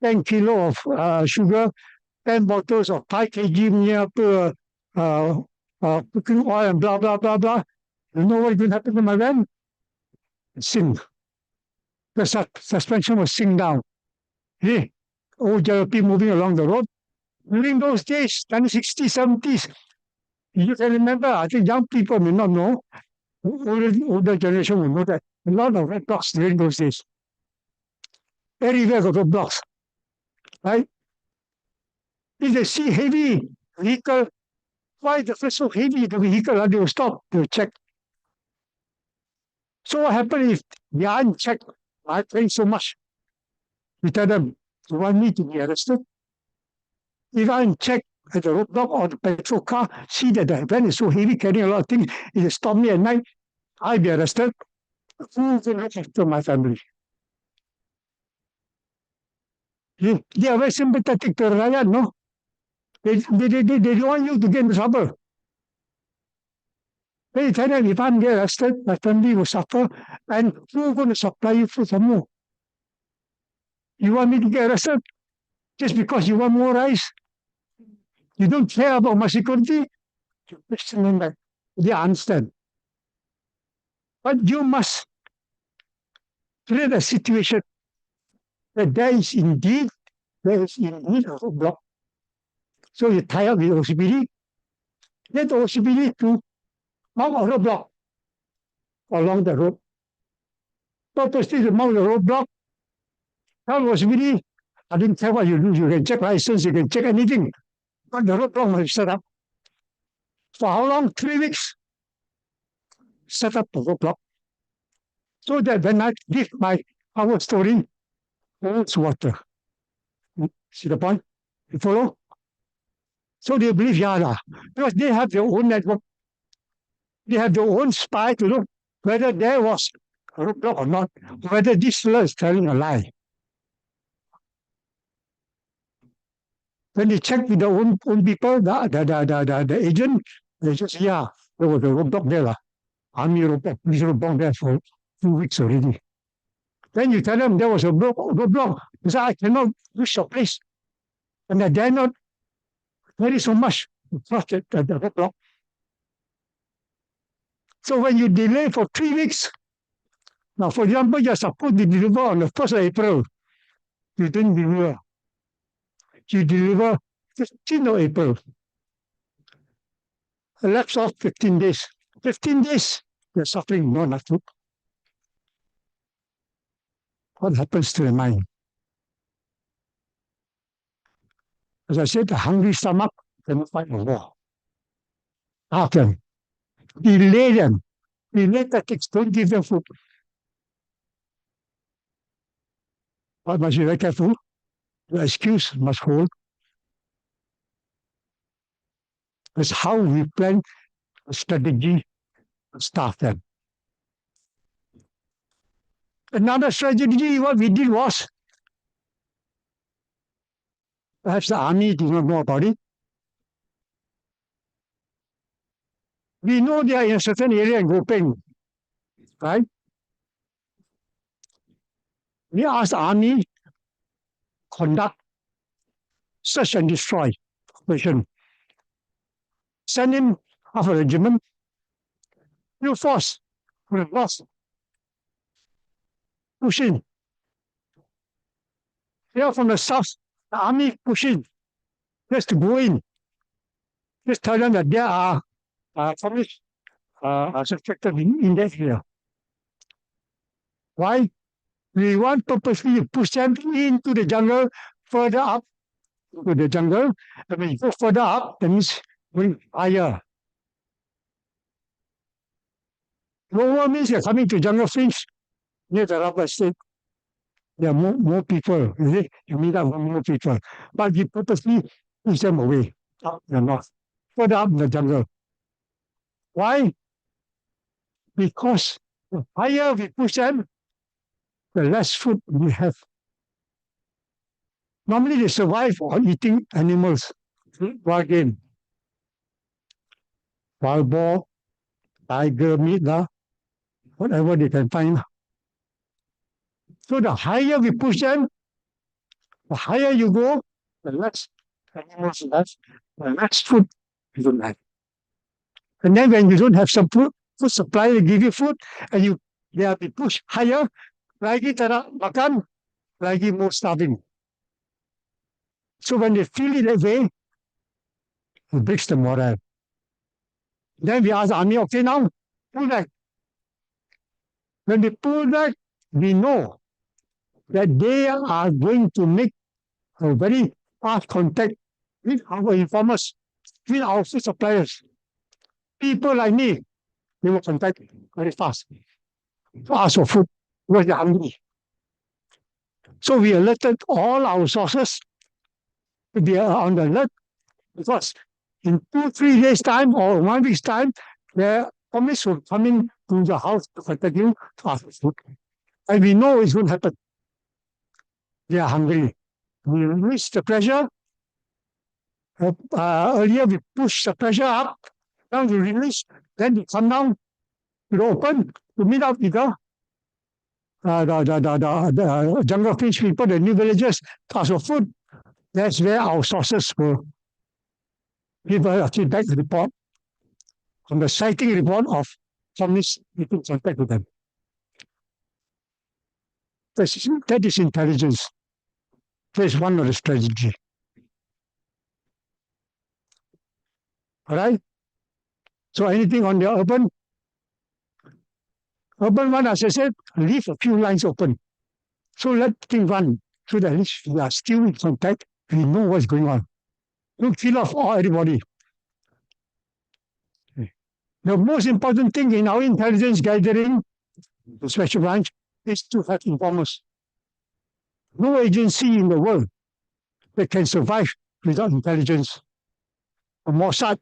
10 kilo of sugar, 10 bottles of 5 kg near cooking oil and blah, blah, blah, blah. You know what will happen to my van? Sink. The suspension will sink down. Hey, old jalopy moving along the road. During those days, 1960s, 70s, you can remember, I think young people may not know, older generation will know that a lot of roadblocks during those days. Everywhere got roadblocks, right? If they see heavy vehicle, why the first so heavy the vehicle, they will stop, they will check. So what happens if they aren't checked? I pay so much. You tell them, you want me to be arrested? If I check at the roadblock or the petrol car, see that the van is so heavy, carrying a lot of things, if they stop me at night, I'll be arrested. Who will look after my family? They are very sympathetic to Raya, no? They don't want you to get in trouble. They tell them, if I'm get arrested, my family will suffer, and who's going to supply you food some more? You want me to get arrested just because you want more rice? You don't care about my security? You question them back. They understand. But you must create a situation that there is indeed a roadblock. So you tie up with OCPD, get OCPD to mount a roadblock along the road. Purposely to mount the roadblock, tell OCPD, I didn't care what you do, you can check license, you can check anything. But the roadblock must be set up. For how long? 3 weeks. Set up the roadblock. So that when I give my power story, holds water. See the point? You follow? So they believe Yara. Because they have their own network. They have their own spy to know whether there was a roadblock or not, whether this fellow is telling a lie. When they check with their own people, the agent, they just say, yeah, there was a roadblock there. Army roadblock, police roadblock there for 2 weeks already. Then you tell them there was a roadblock. They say, I cannot reach your place. And I dare not carry so much to cross the roadblock. So when you delay for 3 weeks, now for example, you're supposed to deliver on the 1st of April. You didn't deliver. You deliver 15th of April. A lapse of 15 days. 15 days, you're suffering no enough food. What happens to the mind? As I said, a hungry stomach cannot fight a war. Ask them. Delay them. Delay tactics. Don't give them food. But must be very careful. The excuse must hold. That's how we plan a strategy to staff them. Another strategy, what we did was, perhaps the army did not know about it. We know they are in a certain area in Gopeng, right? we asked the army conduct search and destroy operation. Send in half a regiment, new force from the north, push in. Here from the south, the army push in, just to go in. Just tell them that there are communists suspected in that area. Why? We want purposely to push them into the jungle, further up to the jungle. I mean, go further up, that means going higher. Lower means you're coming to jungle fringe near the rubber estate. There are more people. You meet up with more people. But we purposely push them away up the north, further up the jungle. Why? Because the higher we push them, the less food we have. Normally they survive on eating animals, wild game, wild boar, tiger meat, whatever they can find. So the higher we push them, the higher you go, the less animals you have, the less food you don't have. And then when you don't have some food supply, they give you food, and they have to push higher, lagi tak nak makan, lagi more starving. So when they feel it that way, it breaks the morale. Then we ask the army, okay, now pull back. When they pull back, we know that they are going to make a very fast contact with our informers, with our food suppliers. People like me, they will contact very fast to ask for food because they're hungry. So we alerted all our sources to be on the alert, because in 2-3 days' time or 1 week's time, the communists will come in to the house to contact you to ask for food. And we know it's going to happen. They are hungry. We release the pressure. Earlier we push the pressure up. Now we release. Then we come down to the open to meet up with the jungle fringe people, the new villagers, to ask for food. That's where our sources will give a feedback report on the sighting report of communists keeping contact with them. That is intelligence. Phase one of the strategy. All right? So anything on the urban? Urban one, as I said, leave a few lines open. So let things run. So that at least we are still in contact. We know what's going on. Don't kill off everybody. The most important thing in our intelligence gathering, the special branch, is to have informers. No agency in the world that can survive without intelligence. Mossad,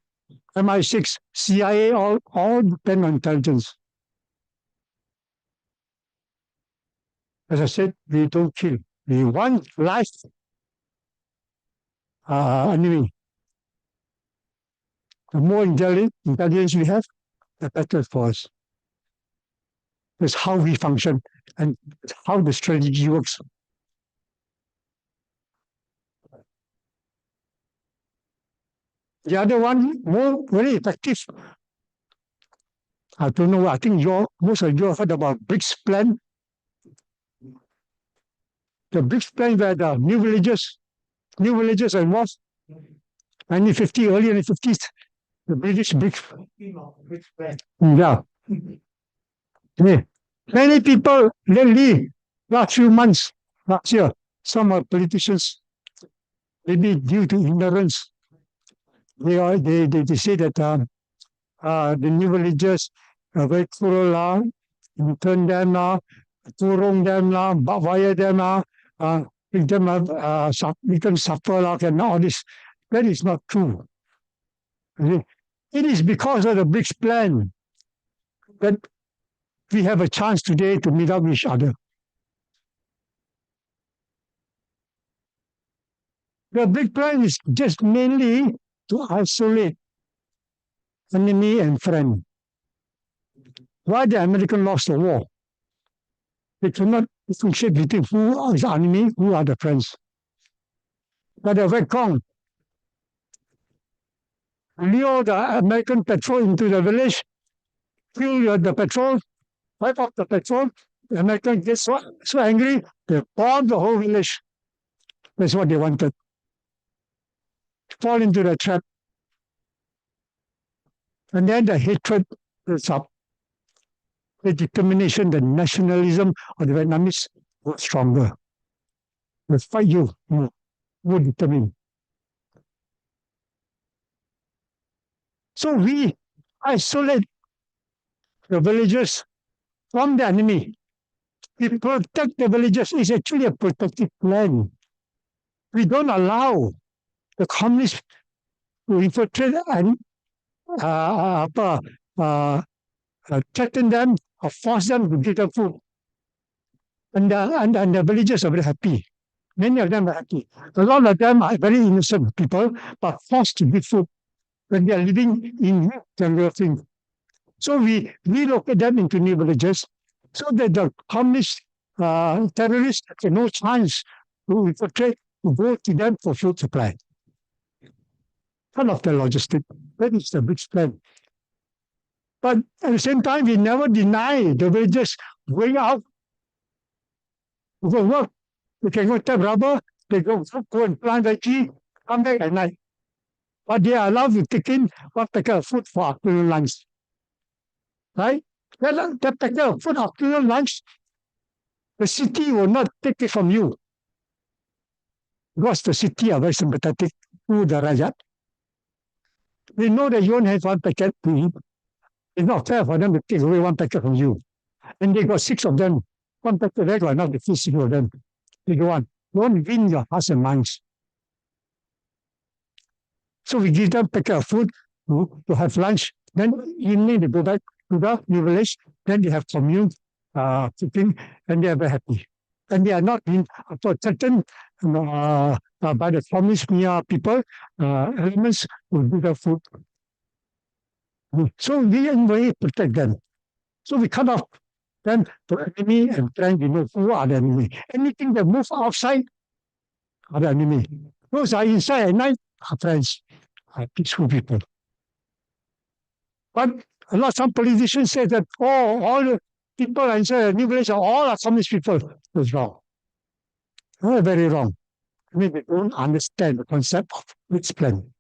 MI6, CIA, all depend on intelligence. As I said, we don't kill. We want life enemy. The more intelligence we have, the better for us. That's how we function and how the strategy works. The other one, very effective. I don't know, I think most of you have heard about BRICS plan. The BRICS plan where the new villages are involved. 1950, early in the 50s, the British BRICS plan. Yeah. Many people lately, last few months, last year, some are politicians, maybe due to ignorance, they say that the new villagers are very cruel, turn them, turung them, backfire them, make them suffer, and all this. That is not true. It is because of the BRICS plan that we have a chance today to meet up with each other. The BRICS plan is just mainly to isolate enemy and friend. Why the American lost the war? They could not differentiate between who is the enemy, who are the friends. But the Vietcong lure the American petrol into the village, fuel the petrol, wipe off the petrol. The Americans get so angry, they bomb the whole village. That's what they wanted. Fall into the trap. And then the hatred builds up. The determination, the nationalism of the Vietnamese was stronger. They fight you more determined. So we isolate the villagers from the enemy. We protect the villagers. It's actually a protective plan. We don't allow the communists to infiltrate and threaten them or force them to give them food. And the villagers are very happy. Many of them are happy. A lot of them are very innocent people, but forced to give food when they are living in jungle things. So we relocate them into new villages so that the communist terrorists have no chance to infiltrate, to go to them for food supply. Part of the logistic. That is the big plan. But at the same time, we never deny the villagers going out to go work. They can go tap rubber, they go and plant veggie, come back at night. But they are allowed to take in one packet of food for afternoon lunch. Right? That packet of food afternoon lunch, the city will not take it from you. Because the city are very sympathetic to the Rajat. They know that you only have one packet to eat. It's not fair for them to take away one packet from you. And they got 6 of them. One packet regular, not the 6 of them. They go on. Don't win your hearts and minds. So we give them a packet of food to have lunch. Then evening they go back to the new village. Then they have commune cooking, and they are very happy. And they are not being threatened by the communist people, elements who give them food. So we in a way protect them. So we cut off them to enemy and trying to know who are the enemy. Anything that moves outside are the enemy. Those are inside at night are friends, are peaceful people. But some politicians say that all the people inside the new village are all are communist people. That's wrong. Very wrong. I mean, they don't understand the concept of its plan.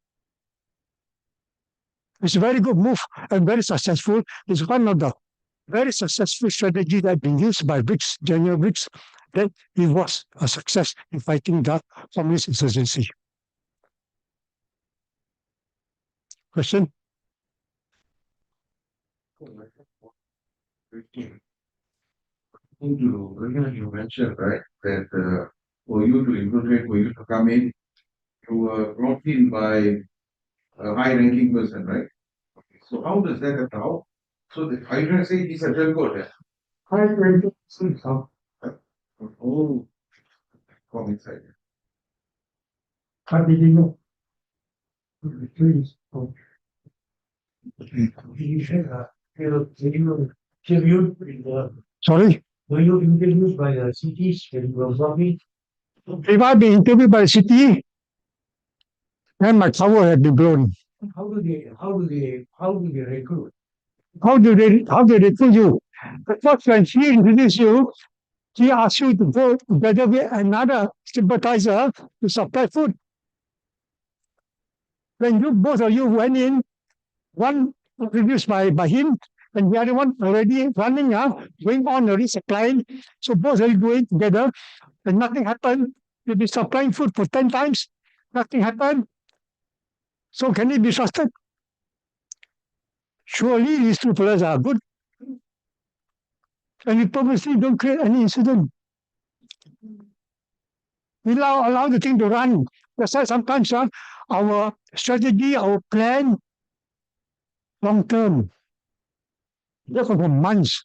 It's a very good move and very successful. It's one of the very successful strategies that have been used by BRICS, General BRICS, that it was a success in fighting the communist insurgency. Question? You mentioned, right, that for you to infiltrate, for you to come in, you were brought in by a high-ranking person, right? So how does that happen? How? So are you trying to say he's a turncoat? High-ranking person. Oh, come inside. How did you know? Please. Sorry? Were you interviewed by the cities when you were working? If I've been interviewed by the city, then my cover had been blown. How do they recruit? How do they recruit you? The first when she introduced you, she asked you to go together with another sympathizer to supply food. When both of you went in, one introduced by him, and the other one already running, going on already supplying. So both of you going together, and nothing happened. You'll be supplying food for 10 times, nothing happened. So can it be trusted? Surely these two fellows are good. And we purposely don't create any incident. We allow the thing to run. That's why sometimes our strategy, our plan, long term, just for months,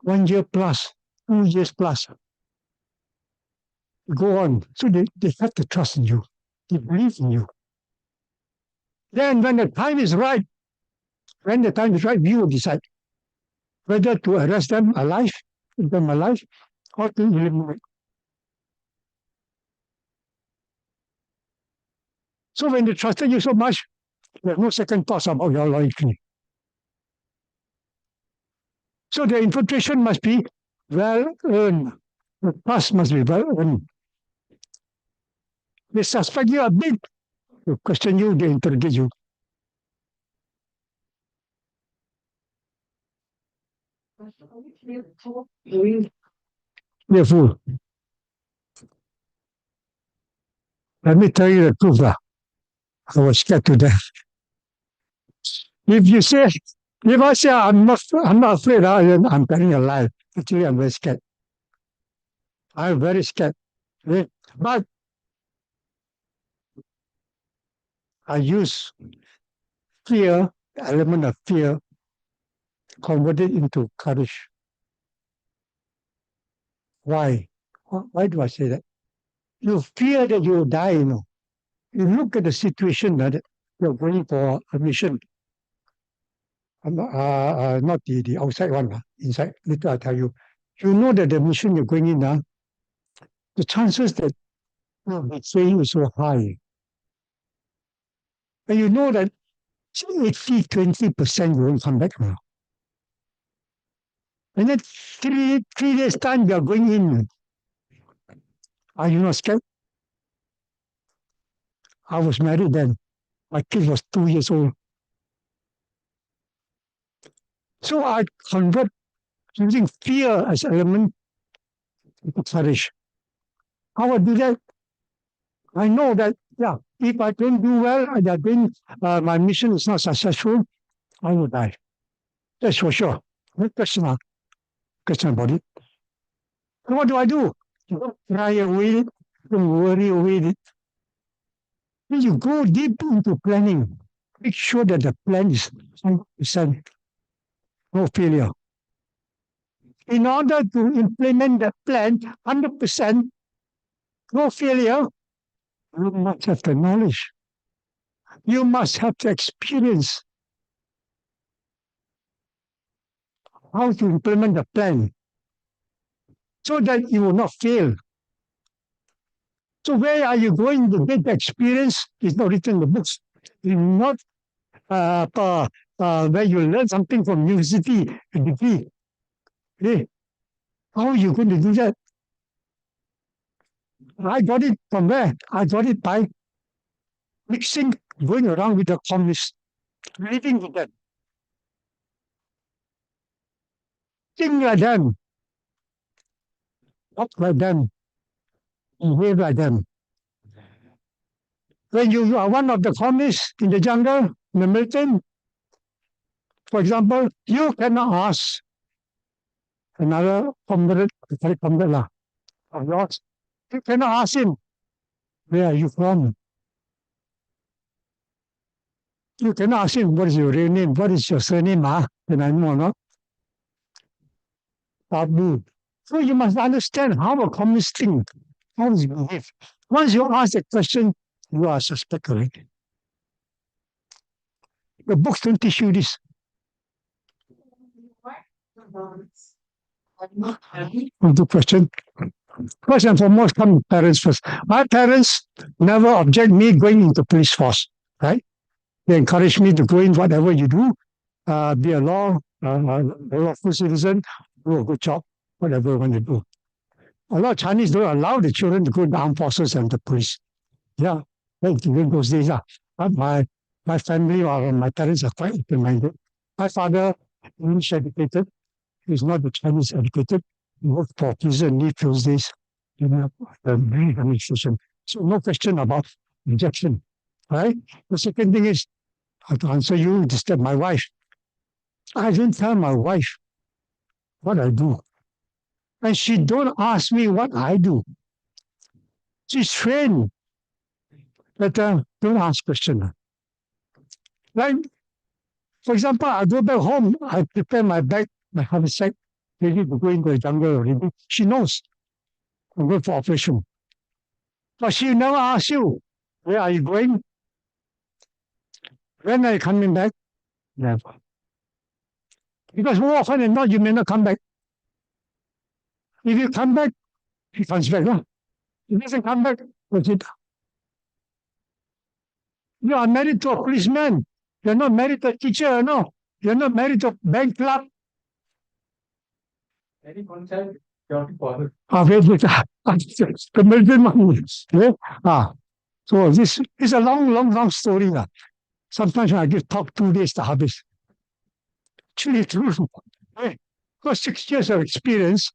1 year plus, 2 years plus. Go on. So they have to trust in you. They believe in you. Then when the time is right, we will decide whether to arrest them alive, keep them alive, How to eliminate? So when they trusted you so much, there's no second thoughts about your loyalty. So the infiltration must be well earned. The trust must be well earned. They suspect you a bit. They question you, they interrogate you. Careful. Let me tell you the truth. I was scared to death. If I say I'm not afraid, I'm telling a lie. Actually, I'm very scared. I'm very scared. Okay? But I use fear, the element of fear, converted into courage. Why? Why do I say that? You fear that you will die, you know. You look at the situation that you're going for a mission. Not the outside one, inside. Later I'll tell you. You know that the mission you're going in, the chances that you'll betray you is so high. And you know that 80-20% you won't come back now. And then three days' time you are going in. Are you not scared? I was married then. My kid was 2 years old. So I convert using fear as element into courage. How I do that? I know that, yeah, if I don't do well, my mission is not successful, I will die. That's for sure. No question about it. So what do? You don't cry away it, don't worry away it. Then you go deep into planning. Make sure that the plan is 100%, no failure. In order to implement the plan 100%, no failure, you must have the knowledge. You must have the experience how to implement the plan so that you will not fail. So where are you going to get the experience? It's not written in the books. It's not where you learn something from university, a degree. Okay? How are you going to do that? I got it from where? I got it by mixing, going around with the communists, living with them. Think like them, talk like them, behave like them. When you are one of the communists in the jungle, in the militant, for example, you cannot ask another comrade of yours. You cannot ask him, where are you from? You cannot ask him, what is your real name? What is your surname? Then I know or not. Taboo. So you must understand how a communist think, how does he behave. Once you ask the question, you are suspect already. The books don't teach you this. Good question. First and foremost, come parents first. My parents never object me going into police force, right? They encourage me to go in whatever you do, be a lawful citizen, do a good job, whatever you want to do. A lot of Chinese don't allow the children to go in the armed forces and the police. Yeah, like during those days, my family or my parents are quite open-minded. My father, English educated, he's not the Chinese educated. He worked for prison leave those days in the administration. So no question about rejection, right? The second thing is, I have to answer you, disturb my wife. I didn't tell my wife what I do. And she don't ask me what I do. She's trained that don't ask questions. Like, for example, I go back home, I prepare my bag, my haversack, ready to go into the jungle already. She knows I'm going for operation. But she never asks you, where are you going? When are you coming back? Never. Because more often than not, you may not come back. If you come back, he comes back. No? He doesn't come back, what's it? You are married to a policeman. You're not married to a teacher, no. You're not married to a bank clerk. Any contact, Datuk Paul? So this is a long story. Sometimes I give talk 2 days to habis. Actually, true. Because 6 years of experience,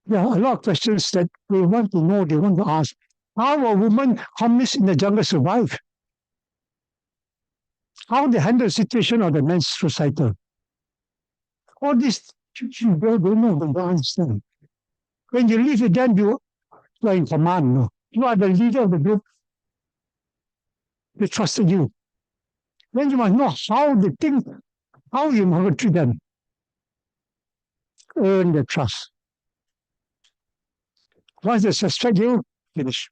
there are a lot of questions that they want to know, they want to ask. How a woman homeless in the jungle survive? How they handle the situation of the menstrual cycle? All this, you don't know, they don't understand. When you live with them, you are in command. No? You are the leader of the group. They trusted you. Then you must know how they think, how you must treat them. Earn their trust. Once they suspect you, finish.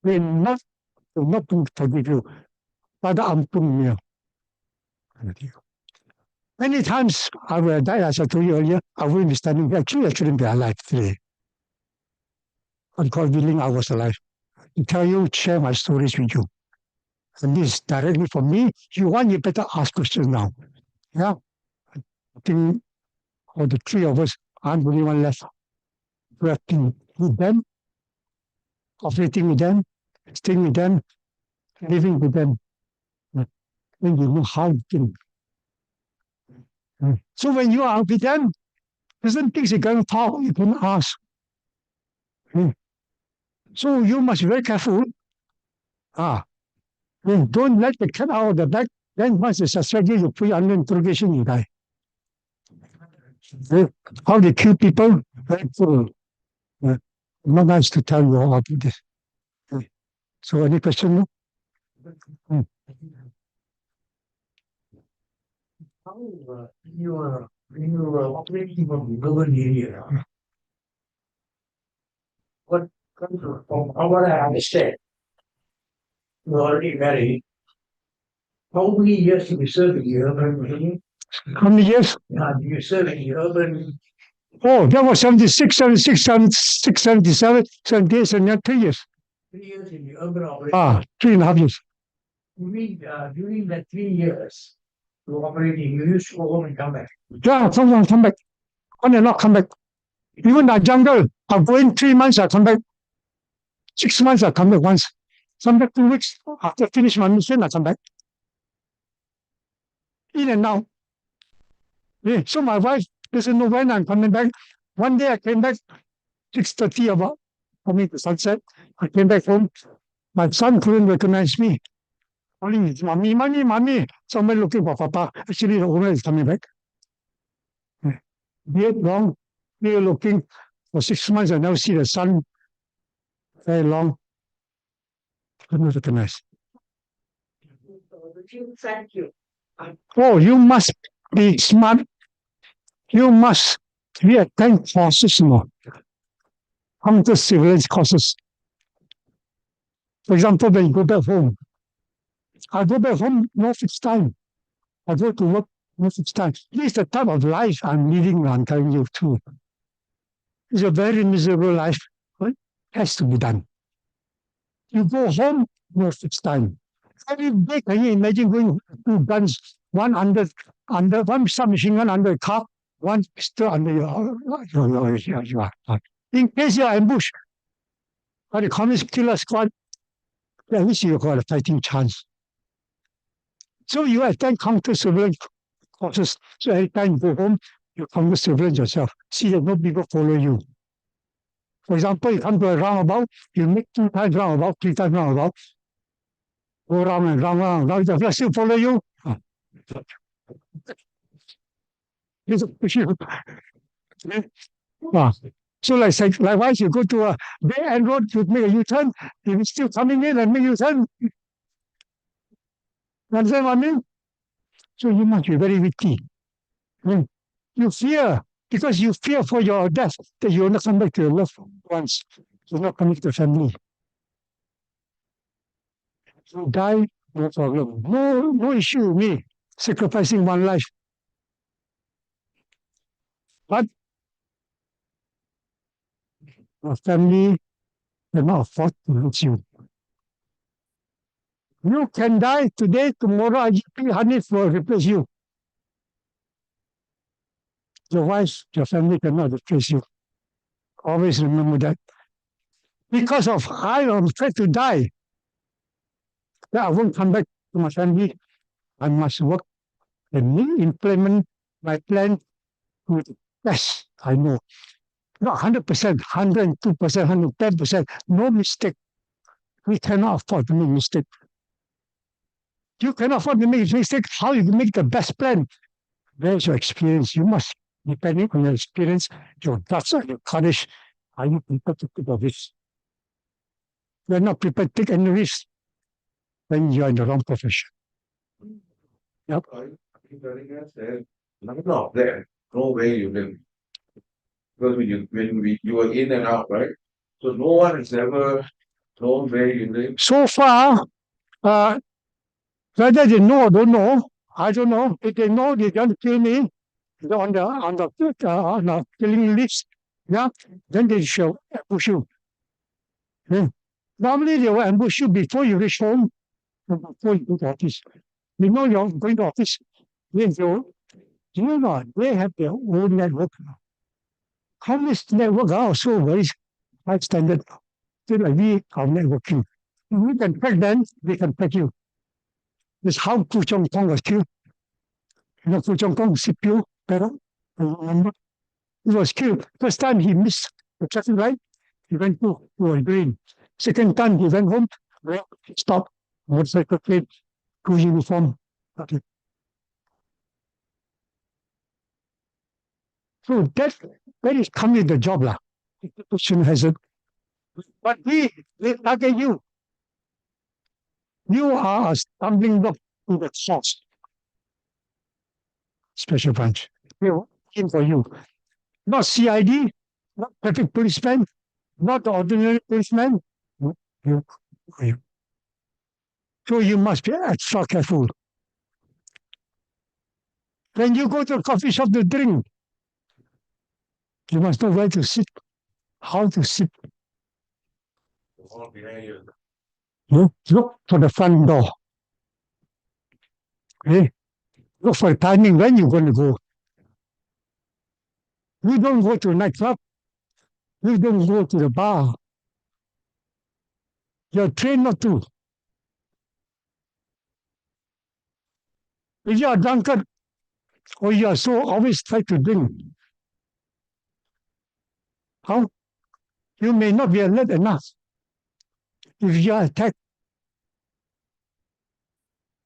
They will not forgive you. Pada ampun niya. Many times I would have died, as I told you earlier, I wouldn't be standing there. Actually, I shouldn't be alive today. But God willing, I was alive. To tell you, share my stories with you. And this is directly from me. If you want, you better ask questions now. Yeah? I think all the three of us, I'm the only one left. Working with them, operating with them, staying with them, living with them. Then you know how to think. So when you are with them, certain things you can talk, you can ask. So you must be very careful. Don't let the cat out of the bag. Then once they suspect you, you put you under interrogation, you die. How they kill people, very cruel. Not nice to tell you all about this. So any question? How you are operating from the urban area? From what I understand, you're already married. How many years did you serve in the urban? How many years? Do you serve in the urban? Oh, that was 76, 76, 76, 77, 78, 79, 3 years. 3 years in the urban operation. 3.5 years. You mean during that 3 years you were operating, you used to go home and come back? Yeah, sometimes come back. On and not come back. Even the jungle, I'll go in 3 months, I'll come back. 6 months, I'll come back once. Come back 2 weeks. After I finish my mission, I'll come back. In and out. Yeah, so my wife doesn't know when I'm coming back. One day I came back, 6:30 about, coming to sunset. I came back home. My son couldn't recognize me. Calling his mommy, mommy, mommy. Someone looking for papa. Actually, the owner is coming back. Beard long. We were looking for 6 months. I never see the sun. Very long. Couldn't recognize. Thank you. Oh, you must be smart. You must attend courses, no? Counter surveillance courses. For example, when you go back home, I go back home, no fixed time. I go to work, no fixed time. This is the type of life I'm living, I'm telling you too. It's a very miserable life, but it has to be done. You go home, no fixed time. Every day, can you imagine going 2 guns, one under one submachine gun under a car, one pistol under your in case you are ambushed by the communist killer squad, at least you got a fighting chance. So you attend counter surveillance courses. So every time you go home, you counter surveillance yourself. See that no people follow you. For example, you come to a roundabout, you make 2 times roundabout, 3 times roundabout, go round and round, round. If the flash still follow you, so likewise, you go to a dead-end road, you make a U-turn, if it's still coming in and make U-turn. You understand what I mean? So you must be very witty. You fear, because you fear for your death, that you will not come back to your loved ones. You will not come back to your family. You die, no problem. No issue with me, sacrificing one life. But Your family cannot afford to lose you. You can die today, tomorrow IGP Hanif will replace you. Your wife, your family cannot replace you. Always remember that. Because of I am afraid to die, that I won't come back to my family. I must work and implement my plan to the best I know. Not 100%, 102%, 110%, no mistake. We cannot afford to make mistake. You cannot afford to make mistake. How you make the best plan? There's your experience. You must, depending on your experience, your guts and your courage, are you prepared to take a risk? You're not prepared to take any risk, then you're in the wrong profession. Yep. None of that, no way you live. Because when you were in and out, right? So no one has ever known where you live. So far, whether they know or don't know, I don't know. If they know, they don't kill me on the killing list. Yeah, then they shall ambush you. Yeah. Normally, they will ambush you before you reach home, and before you go to office. They know you're going to office. They know they have their own network. Communist network are also very high standard. Just like we are networking. If we can track them, they can track you. That's how Ku Chong Kong was killed. You know, Ku Chong Kong, CPU, better, I remember. He was killed. First time he missed the traffic light, he went to a green. Second time he went home, well, he stopped, motorcycle plate, crew uniform. Okay. So that is coming with the job, lah. The question has it. But we target you. You are a stumbling block to the source. Special branch. We're working for you. Not CID, not traffic policeman, not the ordinary policeman. You. So you must be extra careful. When you go to a coffee shop to drink, you must know where to sit, how to sit. All behind you. Look for the front door. Okay? Look for the timing when you're going to go. You don't go to a nightclub. You don't go to the bar. You're trained not to. If you are drunkard or you are so always try to drink, how? You may not be alert enough. If you are attacked,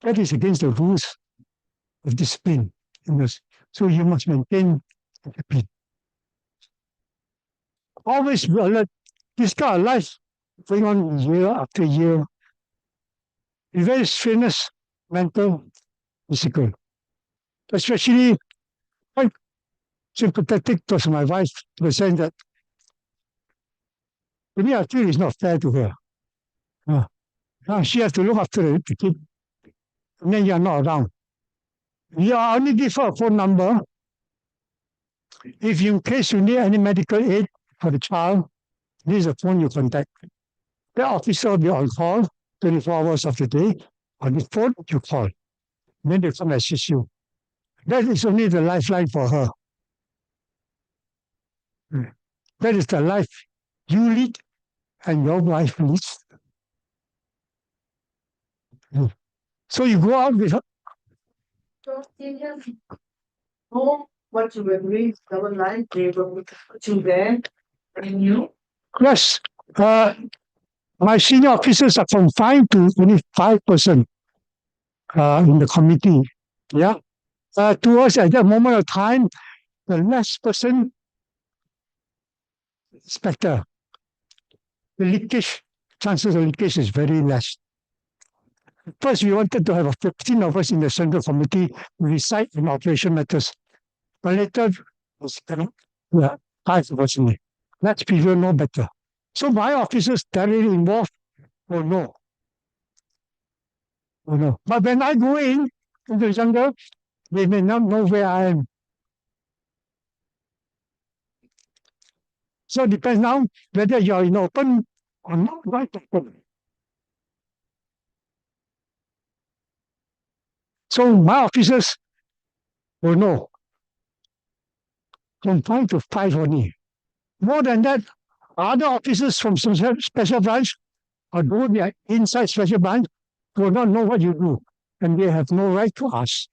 that is against the rules of discipline. So you must maintain discipline. Always be alert. This kind of life going on year after year. It's very strenuous, mental, physical. Especially quite sympathetic to my wife to the sense that to me, I feel it's not fair to her. She has to look after the kid, and then you're not around. You only give her a phone number. If in case you need any medical aid for the child, this is the phone you contact. The officer will be on call 24 hours of the day. On the phone, you call. Then they come assist you. That is only the lifeline for her. That is the life you lead and your wife leads. So you go out with her. So you have know what you were doing, our life, they were put you there, and you. Yes. My senior officers are confined to only 5% in the committee. Yeah. To us at that moment of time, the last person, inspector, the leakage, chances of leakage is very less. First, we wanted to have 15 of us in the central committee to recite in operation matters. But later, it's 5 of us only. Let's people know better. So my officers directly involved, oh no. But when I go in the jungle, they may not know where I am. So it depends now whether you're in open or not right open. So my officers will know from 5 to 5 only. More than that, other officers from special branch or those they are inside special branch will not know what you do, and they have no right to ask.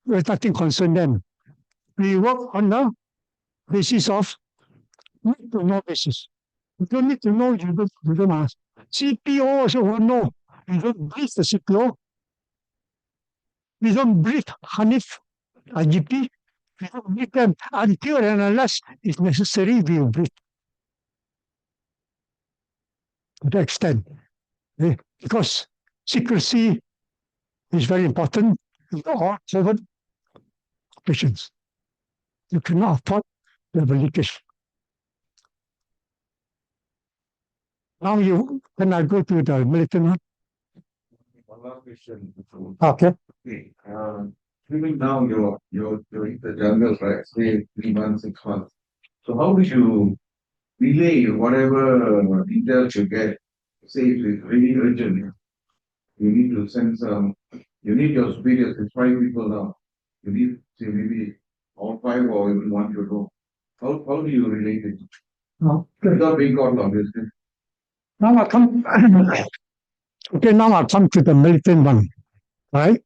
There's nothing concern them. We work on the basis of need to know basis. You don't need to know, you don't ask. CPO also will know. You don't brief the CPO. We don't brief Hanif, IGP. We don't brief them until and unless it's necessary, we will brief. To that extent. Because secrecy is very important in all civil operations. You cannot afford to have a leakage. Now can I go to the militant one? One last question. Okay. Okay, living now you're in the jungles, right? Say 3 months, 6 months. So how do you relay whatever details you get? Say it's really urgent. You need to send you need your superiors, it's 5 people now. You need, say, maybe all 5 or even 1 to go. How do you relate it? No. Without being caught, obviously. Now I come. Okay, now I come to the militant one. Right?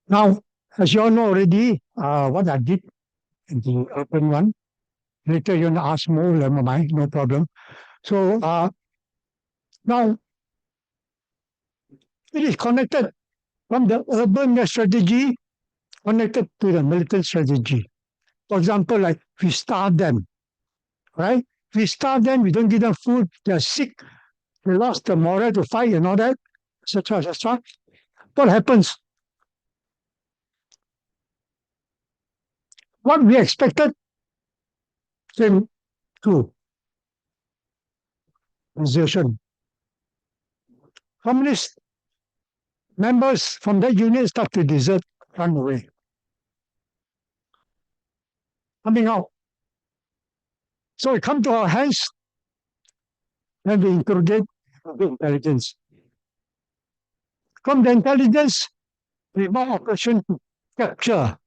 Now, as you all know already, what I did in the urban one. Later you want to ask more, never mind, no problem. So now it is connected from the urban strategy connected to the militant strategy. For example, like we starve them, right? We starve them, we don't give them food, they're sick, they lost the morale to fight and all that, etc., etc. What happens? What we expected came true. Desertion. Communist members from that unit start to desert, run away. Coming out. So it come to our hands and we interrogate the intelligence. From the intelligence, we mount operation to capture.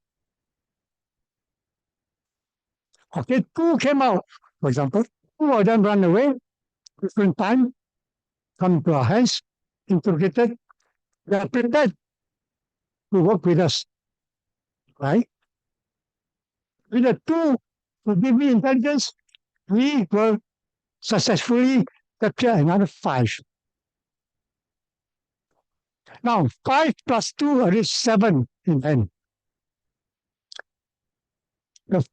Okay, 2 came out, for example. 2 of them run away, different time, come to our hands, interrogated. They are prepared to work with us. Right? With the 2 who give me intelligence, we will successfully capture another 5. Now, 5 plus 2 is 7 in hand. The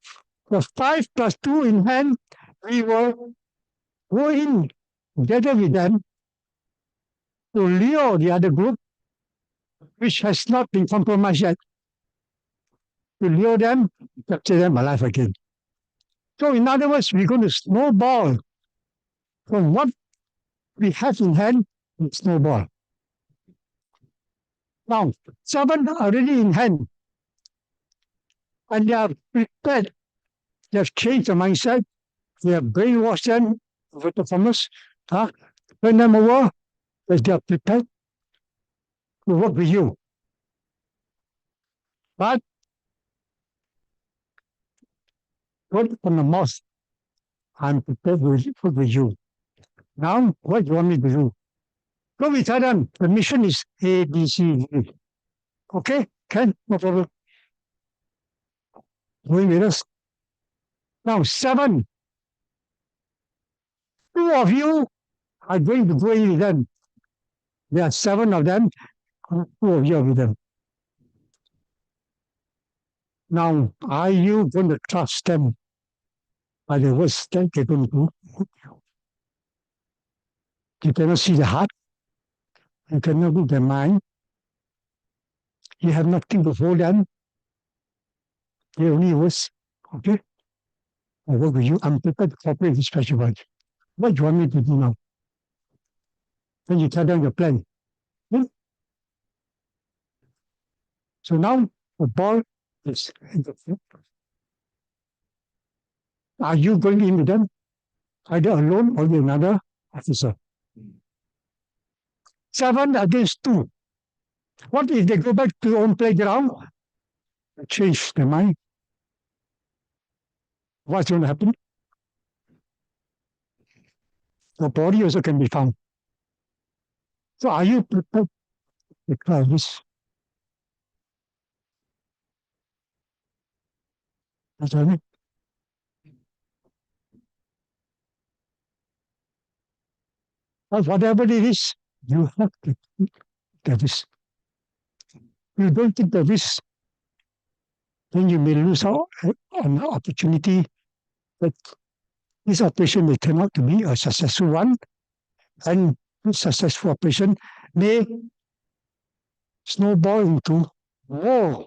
5 plus 2 in hand, we will go in together with them to lure the other group, which has not been compromised yet, to lure them, capture them alive again. So, in other words, we're going to snowball from what we have in hand, snowball. Now, 7 are already in hand, and they are prepared. They have changed the mindset. They have brainwashed them with the performance. Turn them over, that they are prepared to work with you. But what on the mouth? I'm prepared to work with you. Now, what do you want me to do? So we tell them the mission is A, B, C, D. Okay? Can? No problem. Going with us. Now, 7. 2 of you are going to go in with them. There are 7 of them, 2 of you are with them. Now, are you going to trust them by the words that they're going to do? You cannot see the heart. You cannot read their mind. You have nothing to hold them. They only words. Okay? I work with you. I'm prepared to cooperate with special branch. What do you want me to do now? Then you tell them your plan. Hmm? So now the ball is in the field. Are you going in with them? Either alone or with another officer. 7 against 2. What if they go back to their own playground? Change their mind. What's going to happen? The body also can be found. So are you prepared to try this? That's what I mean. But whatever it is, you have to take the risk. You don't take the risk, then you may lose out on the opportunity that this operation may turn out to be a successful one, and this successful operation may snowball into more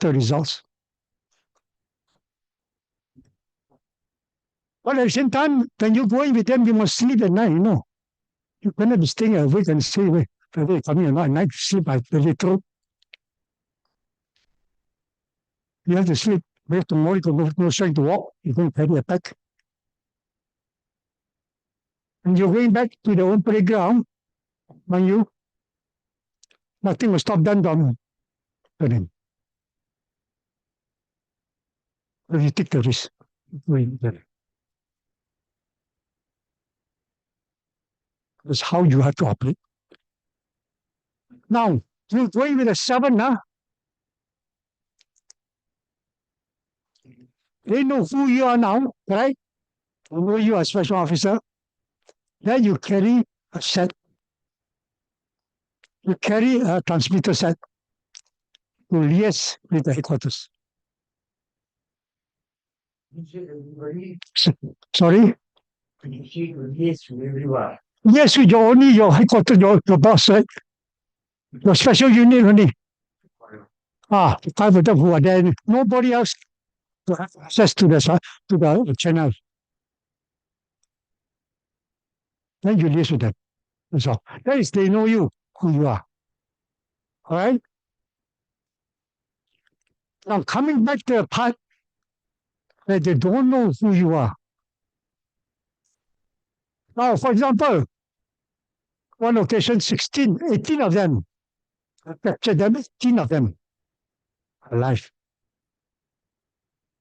the results. But at the same time, when you go in with them, you must sleep at night, you know. You cannot be staying awake and stay awake. Whether you're coming or not at night, sleep by the throat. You have to sleep. Because tomorrow you have no strength to walk. You're going to carry a pack. And you're going back to the own playground, when you, nothing will stop them from running. So you take the risk. That's how you have to operate. Now, you're going with a 7, huh? They know who you are now, right? They know you are a special officer. Then you carry a set. You carry a transmitter set to liaise with the headquarters. Sorry? Yes, with your only your headquarters, your boss, right? Your special unit only. The 5 of them who are there. Nobody else to have access to the channel. Then you liaise with them. That's all. That is, they know you, who you are. All right? Now, coming back to the part that they don't know who you are. Now, for example, one occasion, 18 of them, I captured them, 18 of them alive.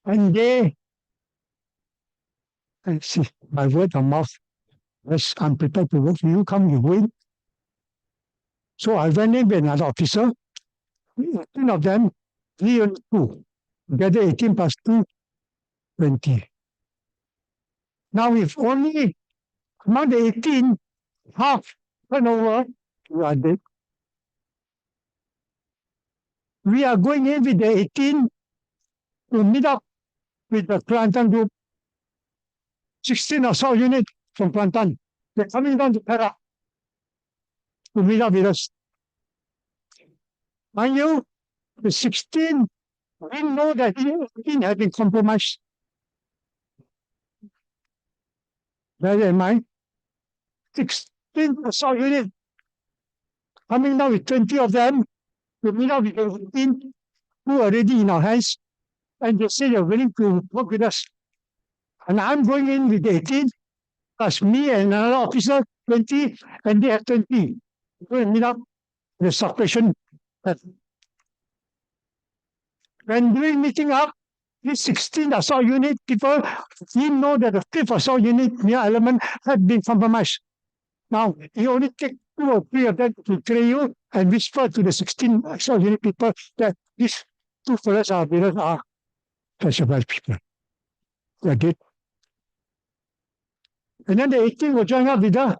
And they, I see, my word of mouth, yes, I'm prepared to work for you, come, you win. So I went in with another officer, 18 of them, 3 and 2. Together 18 plus 2, 20. Now if only among the 18, half turn over, you are dead. We are going in with the 18 to meet up with the Kelantan group. 16 assault unit from Kelantan. They're coming down to Perak to meet up with us. Mind you, the 16, we know that 18 have been compromised. Bear in mind, 16 assault unit coming down with 20 of them to meet up with the 18 who are already in our hands, and they say they're willing to work with us. And I'm going in with the 18, plus me and another officer, 20, and they have 20. We're going to meet up the suppression. When we're meeting up, these 16 assault unit people, we know that the 5th assault unit near element had been compromised. Now, you only take 2 or 3 of them to train you and whisper to the 16 assault unit people that these 2 fellows are special people. They are dead. And then the 18 will join up with the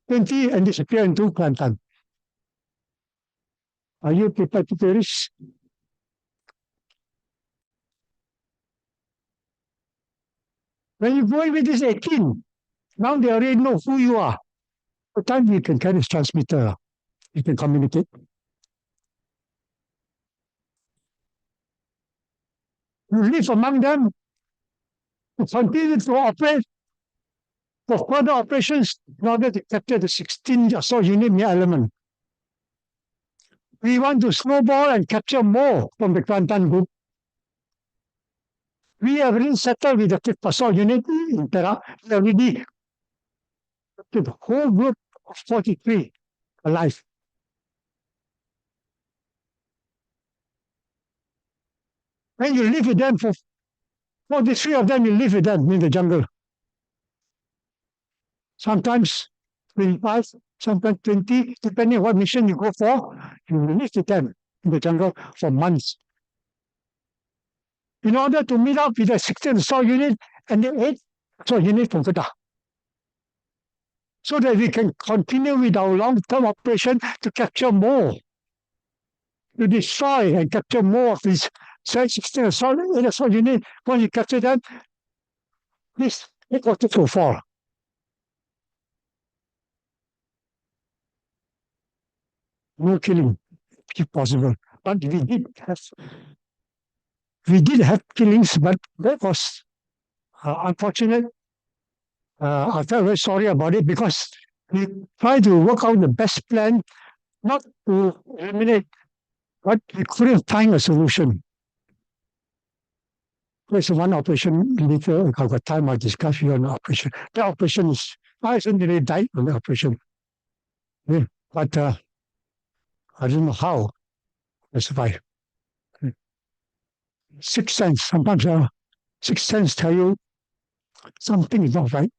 20 and disappear into Kelantan. Are you prepared to perish? When you go in with this 18, now they already know who you are. The time you can carry this transmitter, you can communicate. You live among them to continue to operate for further operations in order to capture the 16 assault unit near element. We want to snowball and capture more from the Kelantan group. We have already settled with the 5th Assault Unit in Perak. We already kept the whole group of 43 alive. And you live with them for 43 of them, you live with them in the jungle. Sometimes 25, sometimes 20, depending on what mission you go for, you live with them in the jungle for months. In order to meet up with the 16th Assault Unit and the 8th Assault Unit from Kedah, so that we can continue with our long-term operation to capture more, to destroy and capture more of these 16th Assault, 8th Assault Unit. Once you capture them, this headquarters will fall. No killing, if possible. But we did have killings, but that was unfortunate. I felt very sorry about it because we tried to work out the best plan, not to eliminate, but we couldn't find a solution. There's one operation later. I've got time. I'll discuss you on the operation. The operation is, I certainly died on the operation. Yeah, but I don't know how I survived. Sixth sense, sometimes sixth sense tell you something is not right.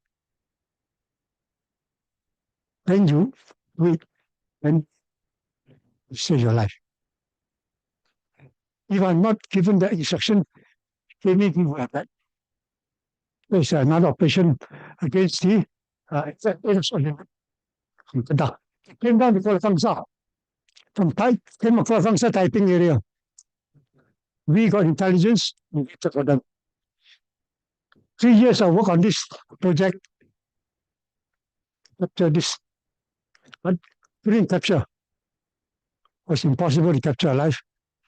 Then you wait and you save your life. If I'm not given the instruction, they make me wear that. There's another operation against the it came down to Kuala Kangsar. From came across Kangsar typing area. We got intelligence, we waited for them. 3 years of work on this project. Capture this. But couldn't capture. It was impossible to capture alive.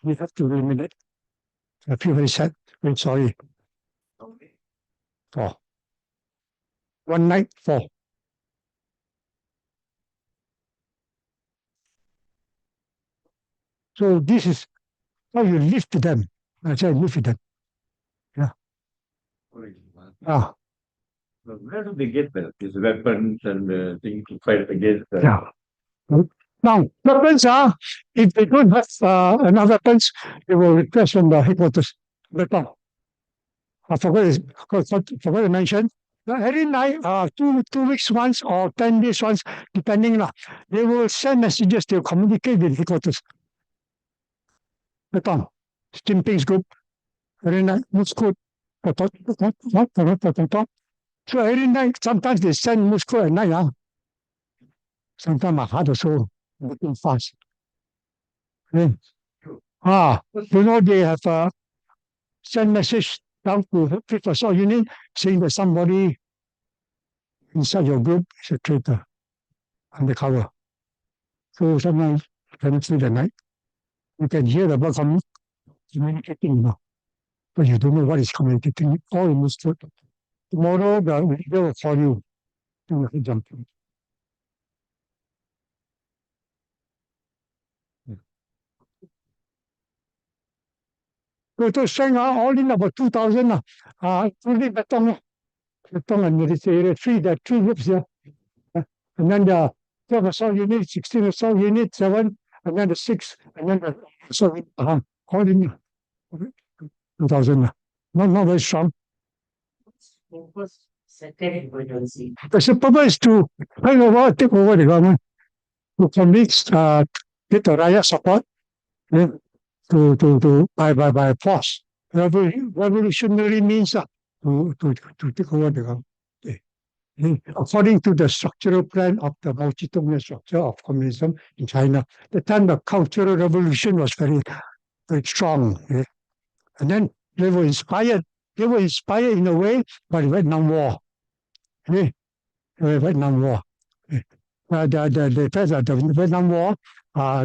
We have to eliminate. I feel very sad, very sorry. 4. One night, 4. So this is how you live to them. I say live with them. Yeah. Ah. So where do they get these weapons and things to fight against? Yeah. Now, weapons are, if they don't have enough weapons, they will request from the headquarters. But I forgot to mention, every night, 2 weeks once or 10 days once, depending, they will send messages, they will communicate with headquarters. Beton, Stimping's group, every night, moose code. So every night, sometimes they send moose code at night. Sometimes my heart also looking fast. Then, they have send message down to 5th Assault Unit saying that somebody inside your group is a traitor undercover. So sometimes you cannot sleep at night. You can hear the blood communicating now, but you don't know what is communicating. All in this foot. Tomorrow, the leader will call you to jump in. Total strength all in about 2,000. Including Betong and military area. There are 3 groups here. And then the 12 Assault Unit, 16 Assault Unit, 7, and then the 6, and then the Assault Unit. All in 2,000. Not very strong. Second emergency. The purpose is to take over the government, to convince, get the Rakyat support, by force. Revolutionary means to take over the government. According to the structural plan of the multi-domain structure of communism in China, the time the Cultural Revolution was very, very strong. And then they were inspired in a way by the Vietnam War. The Vietnam War. The Vietnam War,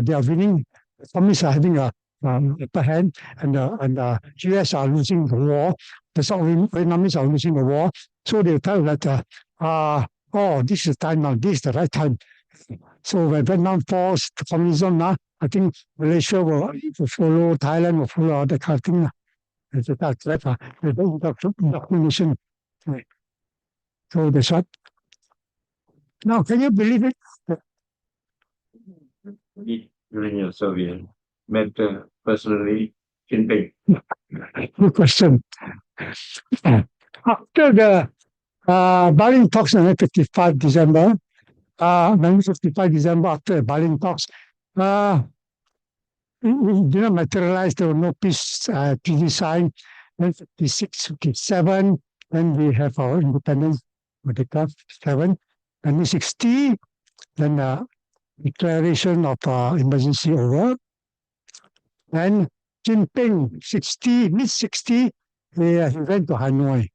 they are winning. The communists are having a upper hand, and the US are losing the war. The South Vietnamese are losing the war. So they felt that, this is the time now. This is the right time. So when Vietnam falls to communism now, I think Malaysia will follow, Thailand will follow, that kind of thing. It's a tax letter. They don't documentation. So that's what. Now, can you believe it? During your survey, met personally Jinping. Good question. After the Valiant talks on 55 December, 1955 December, after the Valiant talks, it did not materialize. There was no peace treaty signed. Then 56, 57, then we have our independence, Merdeka, 57. And 60, then declaration of emergency over. And Jinping, mid-60, he went to Hanoi.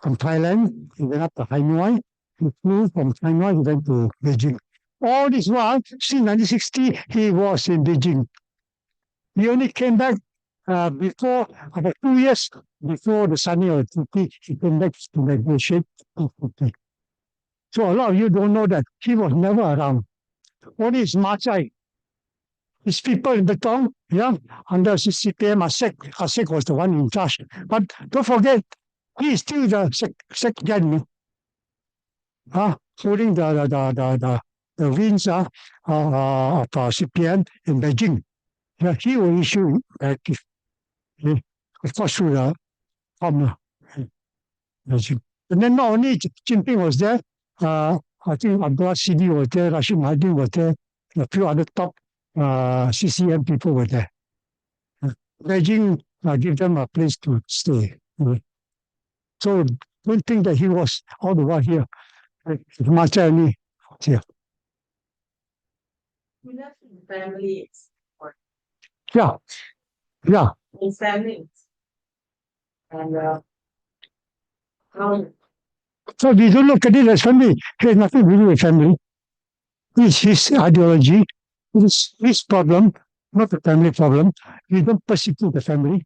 From Thailand, he went up to Hanoi. He flew from Hanoi, he went to Beijing. All this while, since 1960, he was in Beijing. He only came back before, about 2 years before the signing of the treaty, he came back to negotiate the treaty. So a lot of you don't know that he was never around. Only his Machai, his people in Betong, under CPM, Asek was the one in charge. But don't forget, he is still the second, holding the reins of CPM in Beijing. Yeah, he will issue directive. Of course, through the formula. And then not only Jinping was there, I think Abdullah Sidi was there, Rashid Mahdi was there, a few other top CCM people were there. Beijing gave them a place to stay. So don't think that he was all the while here. Much only here. We left family. Yeah. In families. And how So we don't look at it as family. He has nothing to do with family. It's his ideology. It's his problem, not the family problem. You don't persecute the family.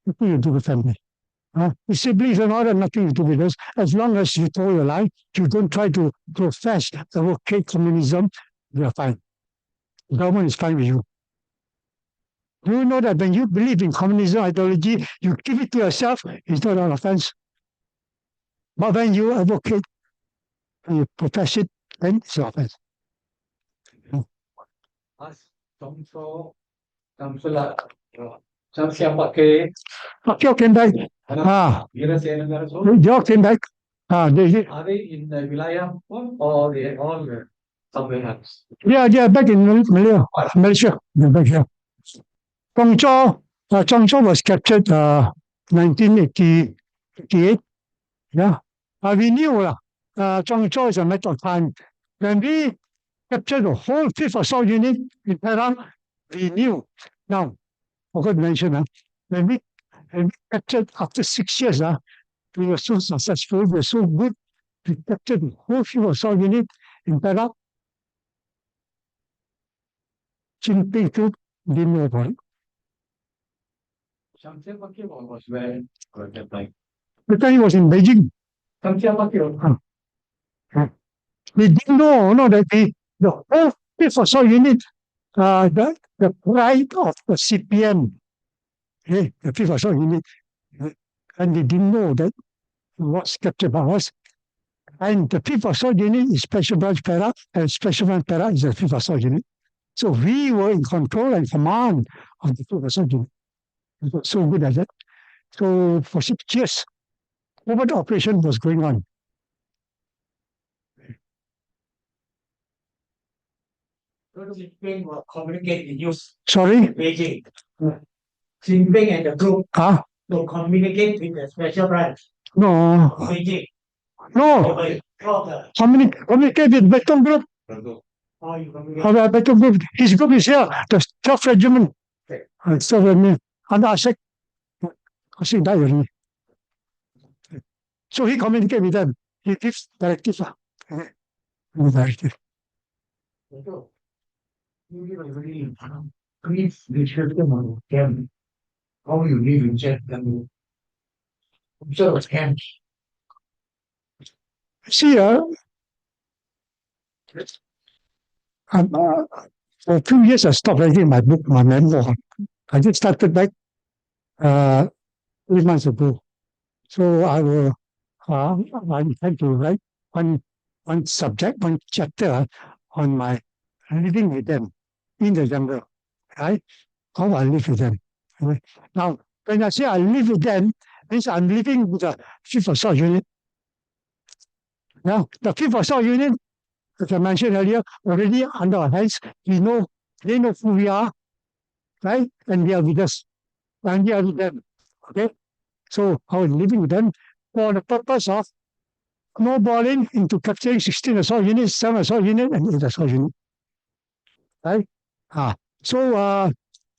Nothing to do with family. The siblings and all that, nothing to do with us. As long as you told a lie, you don't try to profess the okay communism, you are fine. The government is fine with you. Do you know that when you believe in communism ideology, you keep it to yourself, it's not an offense. But when you advocate and you profess it, then it's an offense. Pakiao came back. They all came back. Are they in the Wilayah or they all somewhere else? Yeah, back in Malaysia. They're back here. Zhangzhou was captured 1988. Yeah. We knew Zhangzhou is a matter of time. When we captured the whole 5th Assault Unit in Perak, we knew. Now, forgot to mention, when we captured after 6 years, we were so successful, we were so good, we captured the whole 5th Assault Unit in Perak. Jinping too didn't know about it. Was where at that time? The time he was in Beijing. We didn't know that the whole 5th Assault Unit, the pride of the CPM, the 5th Assault Unit, and they didn't know that it was captured by us. And the 5th Assault Unit is Special Branch Perak, and Special Branch Perak is the 5th Assault Unit. So we were in control and command of the 5th Assault Unit. We were so good at that. So for 6 years, what operation was going on? Jinping will communicate with you. Sorry? Beijing. Jinping and the group will communicate with the special branch. No. Beijing. No. Communicate with Betong Group. Betong Group. His group is here. The 12th Regiment. 12th Regiment. Under Asek. Asek died already. So he communicates with them. He gives directives. Directive. You give a very brief description on camp. How you live in Czech and observe camps. See, for 2 years I stopped writing my book, my memoir. I just started back 3 months ago. So I will, I intend to write one subject, one chapter on my living with them in the jungle, right? How I live with them. Right? Now, when I say I live with them, means I'm living with the fifth assault unit. Now, the fifth assault unit, as I mentioned earlier, already under our hands. They know who we are, right? And they are with us, and we are with them. Okay, so I was living with them for the purpose of snowballing into capturing 16 assault units, 7 assault units, and 8 assault units. Right? So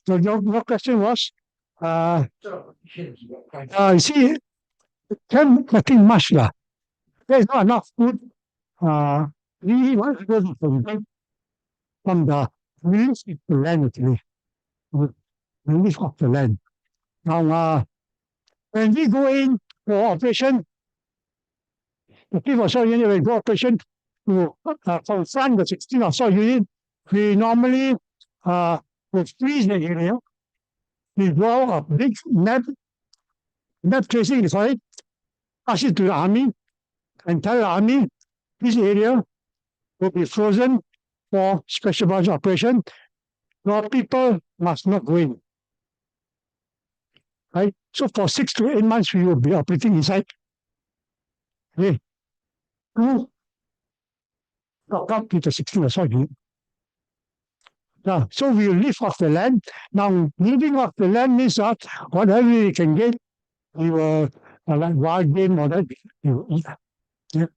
your question was, you see, can nothing much lah. There is not enough food. We want to go from the release of the land actually. Release of the land. Now, when we go in for operation, the fifth assault unit will go operation to confront the 16 assault unit. We normally will freeze the area. We draw a big map tracing, they call it, pass it to the army, entire army. This area will be frozen for special branch operation. Your people must not go in. Right? So for 6 to 8 months, we will be operating inside. Okay. To lock up to the 16 assault unit. So we will live off the land. Now, living off the land means that whatever we can get, we will, like wild game or that, we will eat. Yeah.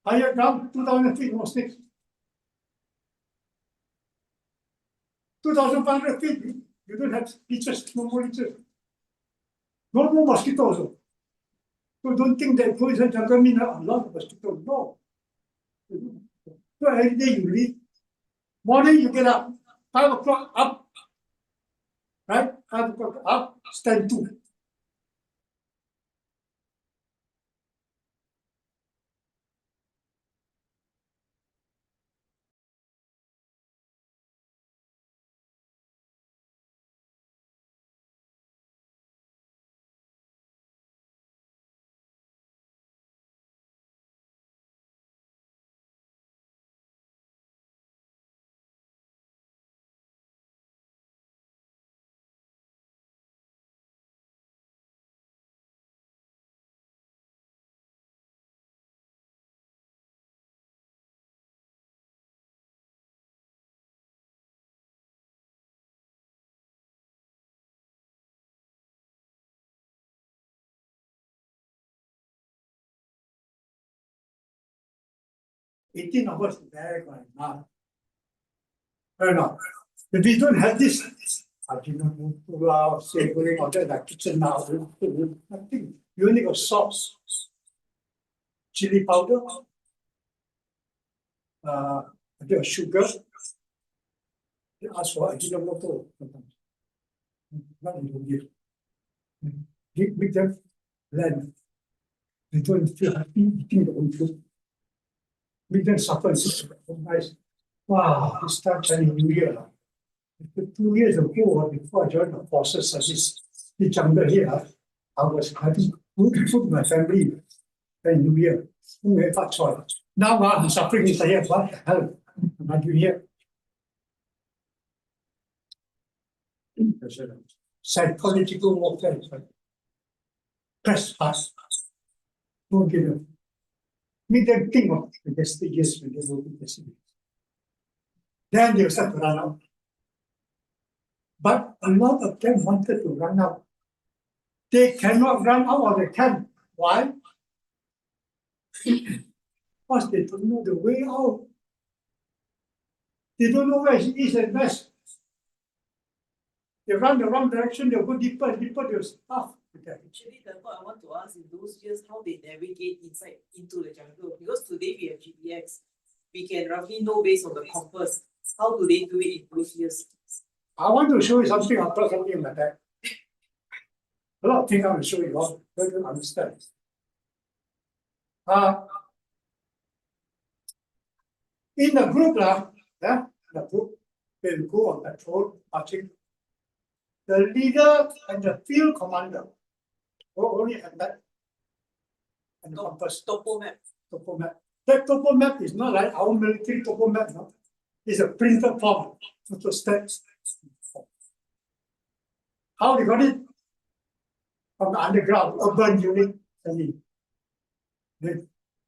Higher ground, 2,000 feet, no snakes. 2,500 feet, you don't have leeches, no more leeches. No more mosquitoes. So don't think that poison jungle means a lot of mosquitoes. No. So every day you leave. Morning you get up, 5 o'clock up, right? 5 o'clock up, stand 2. 18 of us there going now. Fair enough. If we don't have this, savoring or the kitchen now, nothing. You only got sauce, chili powder, a bit of sugar. They ask for Ajinomoto sometimes. Not even give. Make them blend. They don't feel happy eating their own food. Make them suffer and say, oh, nice. Wow, this time Chinese New Year. 2 years ago, before I joined the forces service in jungle here, I was having good food with my family in New Year. Now I'm suffering inside here. What the hell am I doing here? Psychological warfare. Press fast. Don't give them. Make them think of the destinies when they will be destinies. Then they'll start to run out. But a lot of them wanted to run out. They cannot run out or they can. Why? Because they don't know the way out. They don't know where is east and west. They run the wrong direction, they'll go deeper and deeper, they'll stuff. Actually, that's what I want to ask in those years how they navigate inside into the jungle. Because today we have GPS. We can roughly know based on the compass. How do they do it in those years? I want to show you something, I'll put something in my bag. A lot of things I will show you all, you don't understand. In the group, the group will go on patrol, marching. The leader and the field commander will only have that and the compass. Topo map. Topo map. That topo map is not like our military topo map, no. It's a printed form, photo steps. How they got it? From the underground, urban unit,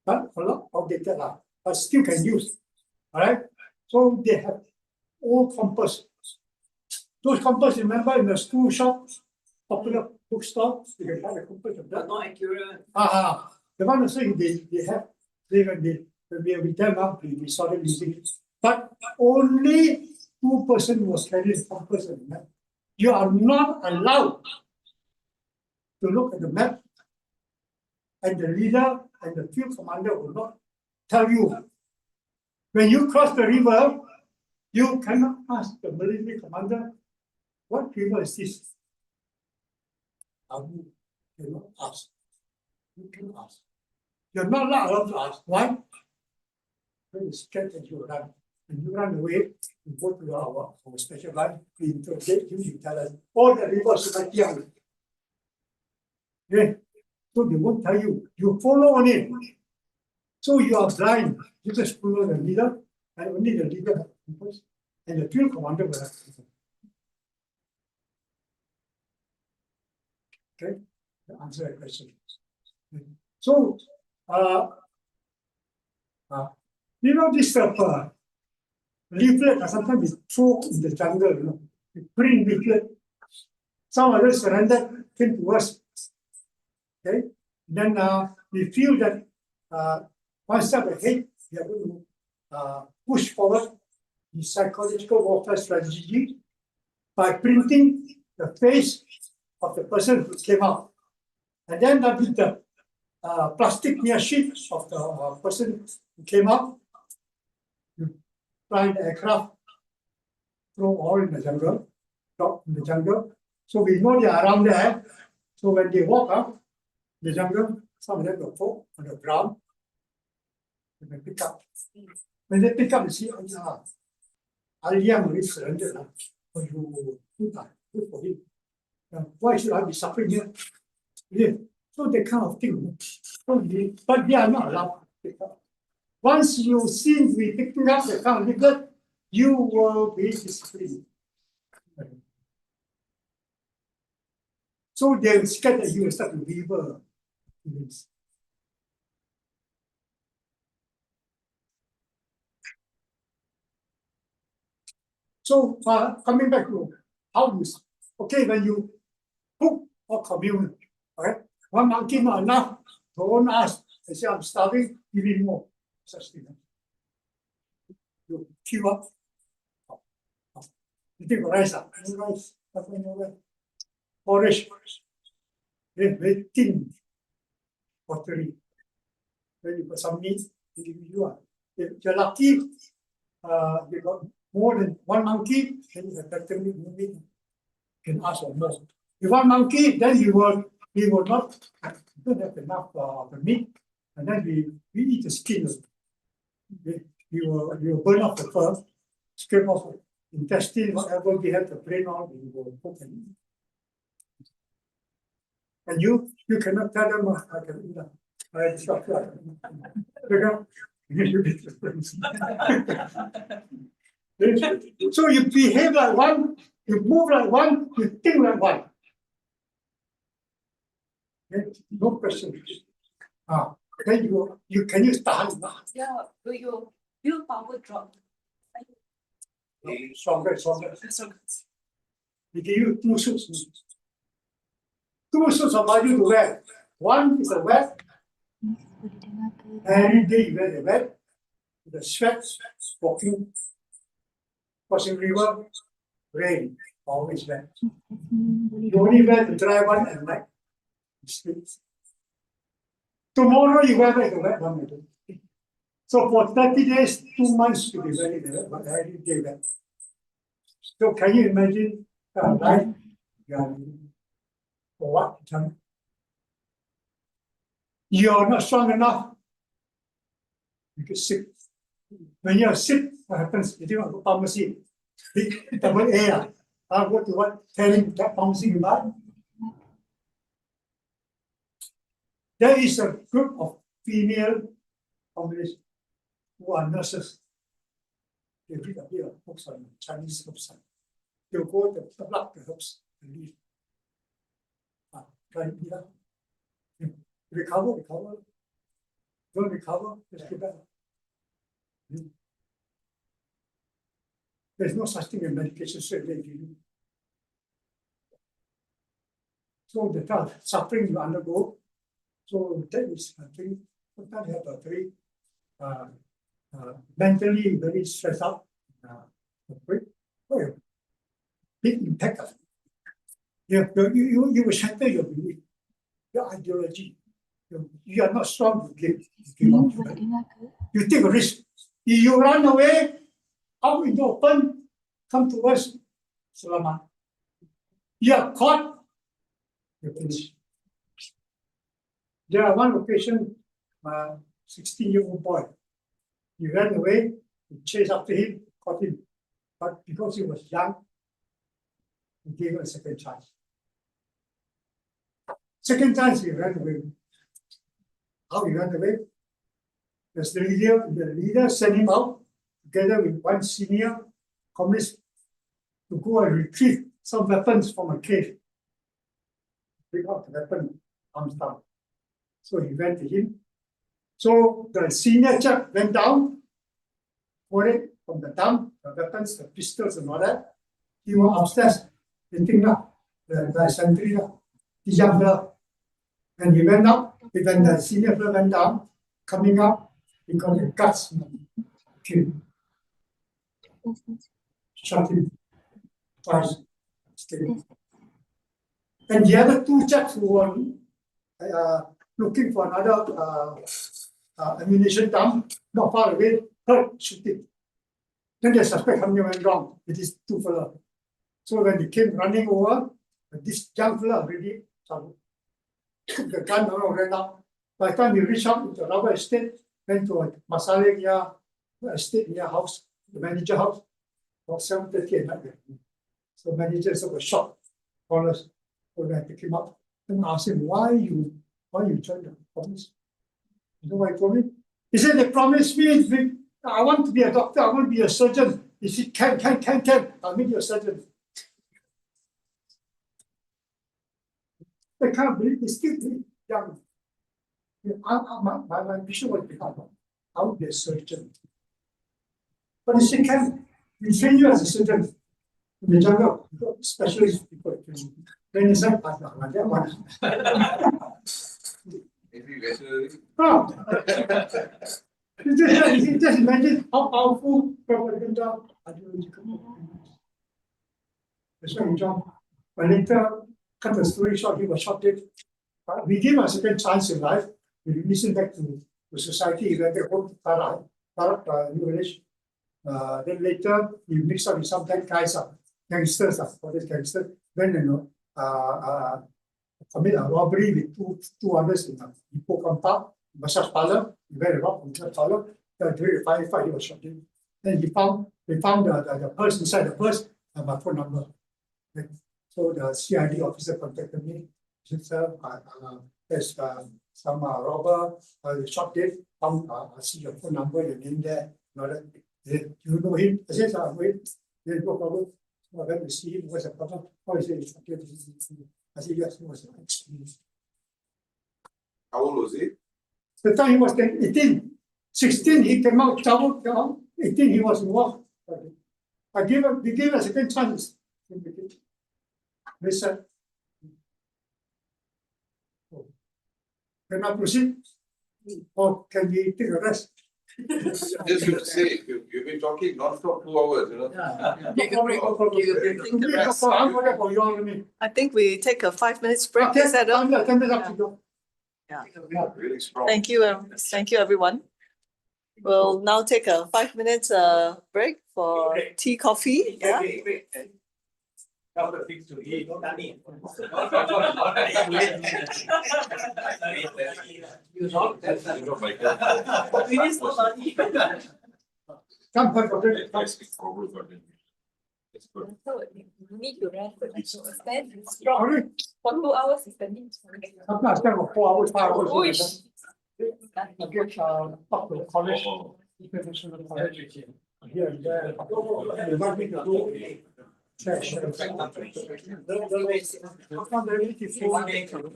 but a lot outdated, but still can use. Alright? So they have old compass. Those compass, remember in the school shop, popular bookstore, you can buy the compass of But that. not accurate. The one also they have, when we are with them, we saw them using it. But only 2% was carrying compass and map. You are not allowed to look at the map, and the leader and the field commander will not tell you. When you cross the river, you cannot ask the military commander, what river is this? You cannot ask. You cannot ask. You're not allowed to ask. Why? When you're scared that you run. When you run away, you go to our special line, we interrogate you, you tell us, all the rivers are Kiong. Yeah. So they won't tell you. You follow on it. So you are blind. You just follow the leader, and only the leader has compass, and the field commander will have compass. Okay, to answer that question. So, you know this leaflet, sometimes we throw in the jungle, you know, we print leaflet. Some of us surrendered, came to us. Okay, then we feel that one step ahead, we are going to push forward the psychological warfare strategy by printing the face of the person who came out. And then with the plastic near sheet of the person who came out, you fly the aircraft, throw all in the jungle, drop in the jungle. So we know they are around there. So when they walk up the jungle, some of them will fall on the ground. And they pick up. When they pick up, they see, Aliam already surrendered. So you do that, good for him. Why should I be suffering here? Yeah. So that kind of thing. But they are not allowed to pick up. Once you see we picking up the kind of liquor, you will be disciplined. So they will scared that you will start to river. So coming back to how you, okay, when you cook or commune, right? One monkey not enough, don't ask. They say, I'm starving, give me more. Such thing. you queue up. You take rice, no rice, porridge, very thin, watery. Then you got some meat, you are. If you're lucky, you got more than one monkey, then you have better meat, you can ask for more. If one monkey, then we will not don't have enough of the meat, and then we eat the skin. We will burn off the fur, scrape off the intestine, whatever we have the brain on, we will cook and eat. And you cannot tell them I can eat that. I disrupt that. So you behave like one, you move like one, you think like one. Okay? No question. Then you can use tahan. Yeah, will your willpower drop? Stronger. We give you two suits. Two suits of value to wear. One is a wet. Every day you wear the wet. The sweat, walking, crossing river, rain, always wet. You only wear the dry one at night. Tomorrow you wear the wet one again. So for 30 days, 2 months to be wearing the wet one, every day wet. So can you imagine life you are living? For what? You are not strong enough. You get sick. When you are sick, what happens? You go to pharmacy. Double A. I'll go to what? Telling that pharmacy you buy. There is a group of female communists who are nurses. They read a bit of books on Chinese herbs. They'll go to pluck the herbs and leave. Try to eat up. Recover. Don't recover, just go back. There's no such thing as medication straight away give you. So the kind of suffering you undergo, so that is I think sometimes you have a very mentally very stressed out, big impact of it. You will shatter your belief, your ideology. You are not strong, you give up. You take a risk. If you run away, out in the open, come to us, selamat. You are caught, you're finished. There are one occasion, 16-year-old boy. He ran away, he chased after him, caught him. But because he was young, he gave him a second chance. Second chance, he ran away. How he ran away? The leader sent him out together with one senior communist to go and retrieve some weapons from a cave. Bring out the weapon, arms down. So he went to him. So the senior chap went down, got it from the dump, the weapons, the pistols and all that. He was upstairs, waiting up, the sentry, the young girl. When he went up, when the senior fellow went down, coming up, he got the guts, killed him. Shot him twice. And the other two chaps who were looking for another ammunition dump, not far away, heard shooting. Then they suspect something went wrong with these two fellows. So when they came running over, this young fellow already took the gun and ran out. By the time he reached out to the rubber estate, went to a Masale estate near house, the manager house, about 7:30 at night. So the manager was shocked, called us, so I picked him up and asked him, why you joined the communists? You know what he told me? He said, they promised me, I want to be a doctor, I want to be a surgeon. He said, can, I'll make you a surgeon. I can't believe they still young. My vision was become, I would be a surgeon. But he said, we train you as a surgeon in the jungle, specialist people. Then he said, Just imagine how powerful propaganda ideological propaganda is. That's why John, but later, cut the story short, he was shot dead. But we give him a second chance in life. We listen back to society. He went back home to Tarak, New Village. Then later, he mixed up with some bad guys, gangsters, all these gangsters. Then, commit a robbery with two others in Ipoh Kampa, massage parlor. He went around from massage parlor. During the firefight, he was shot dead. Then they found the purse inside the purse and my phone number. So the CID officer contacted me. He said, "Sir, there's some robber, shot dead. I see your phone number, your name there. You know him?" I said, "Wait, there's no problem." So I went to see him. What's the problem? Oh, he said, "It's okay." I said, "Yes, it was an experience." How old was he? The time he was 18, 16, he came out, traveled down. 18, he was involved. We gave him a second chance. They said, "Can I proceed? Or can we take a rest?" Just to say, you've been talking non-stop 2 hours, you know. I think we take a 5 minutes break. Is that all? Yeah. Really strong. Thank you, everyone. We'll now take a 5 minutes break for tea, coffee. Yeah. So you need to rest. Stand strong. For 2 hours, standing. Sometimes I spend about 4 hours, 5 hours. Uish. I get talk to the college, international college here and there. They want me to do sessions.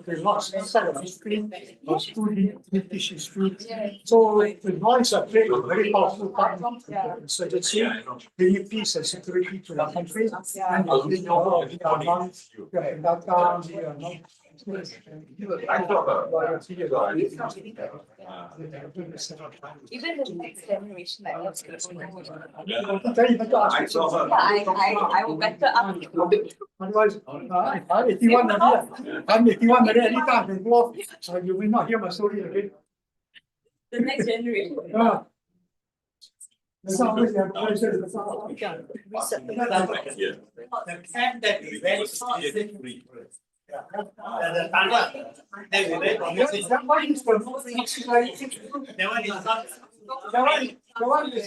They lost sight of history, of studying British history. So the noise are played a very powerful part in insurgency, bringing peace and security to the country. And we know we are not, we are not. Even the next generation, like what's going on? Yeah, I will better up. otherwise, I'm 81 already. I'm 81 already. Anytime I can go off, you will not hear my story again. The next generation. Yeah. That's always the advisor. The camp that we went is free. The tunnel that we went from That one is the most that one is not. the one is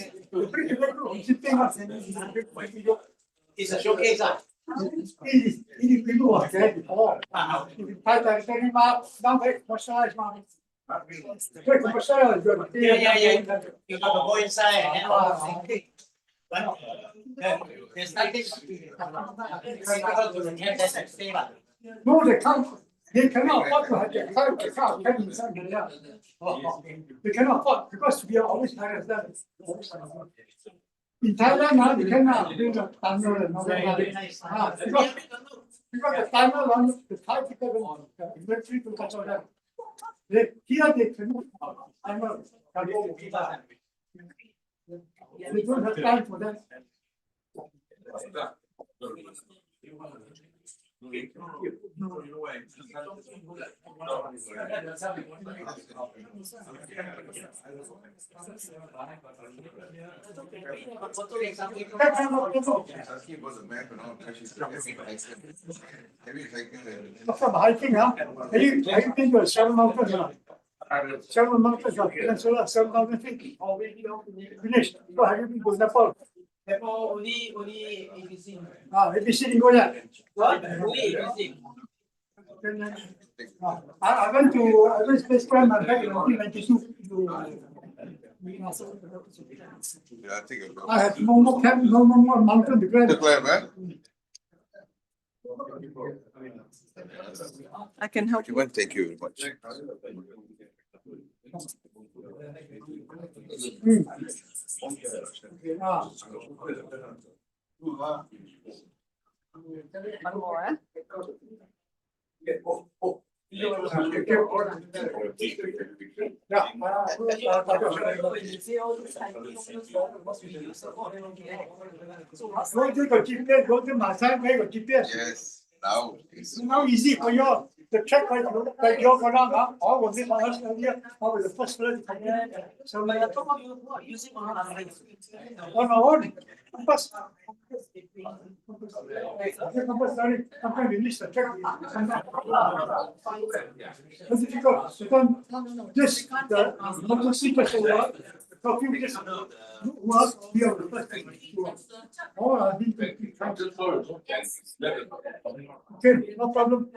pretty good. It's a showcase. People are there before. Massage. Yeah. You gotta go inside and all. But there's nothing. No, they can't. They cannot afford to have their car inside there. They cannot afford because we are always like that. In Thailand now, they cannot do the tunnel and all that. Because the tunnel on the Thai people, the military to catch all that. Here they cannot tunnel. They don't have time for that. From hiking, huh? Have you been to Seven Mountains? Seven Mountains, Seven Mountain feet. Finished. So have you been to Nepal? Only ABC. ABC didn't go yet. What? Only ABC. I went space time back in 1992. I have no more camp, no more mountain to climb. I can help you. Thank you very much. One more, Yes, now. Now easy for you. The check like you're gonna all was it last earlier, I was the first one to come in. So like I told you not using on my own. Compass. Compulsory, sometimes you miss the check. It's difficult. Just the local secret work. You just work, be able to first thing. Oh, I think. Okay, no problem.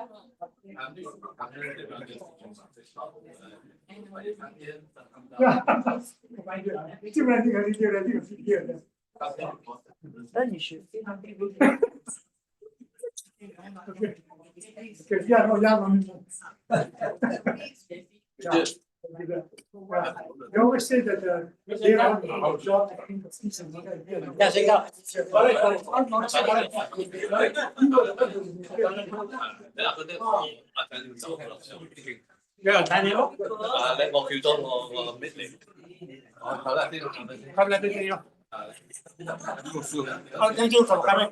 Yeah. Still ready. Then you should. Okay. Okay, yeah, no, yeah. They always say that they are our job. Yeah, Daniel. Thank you for coming.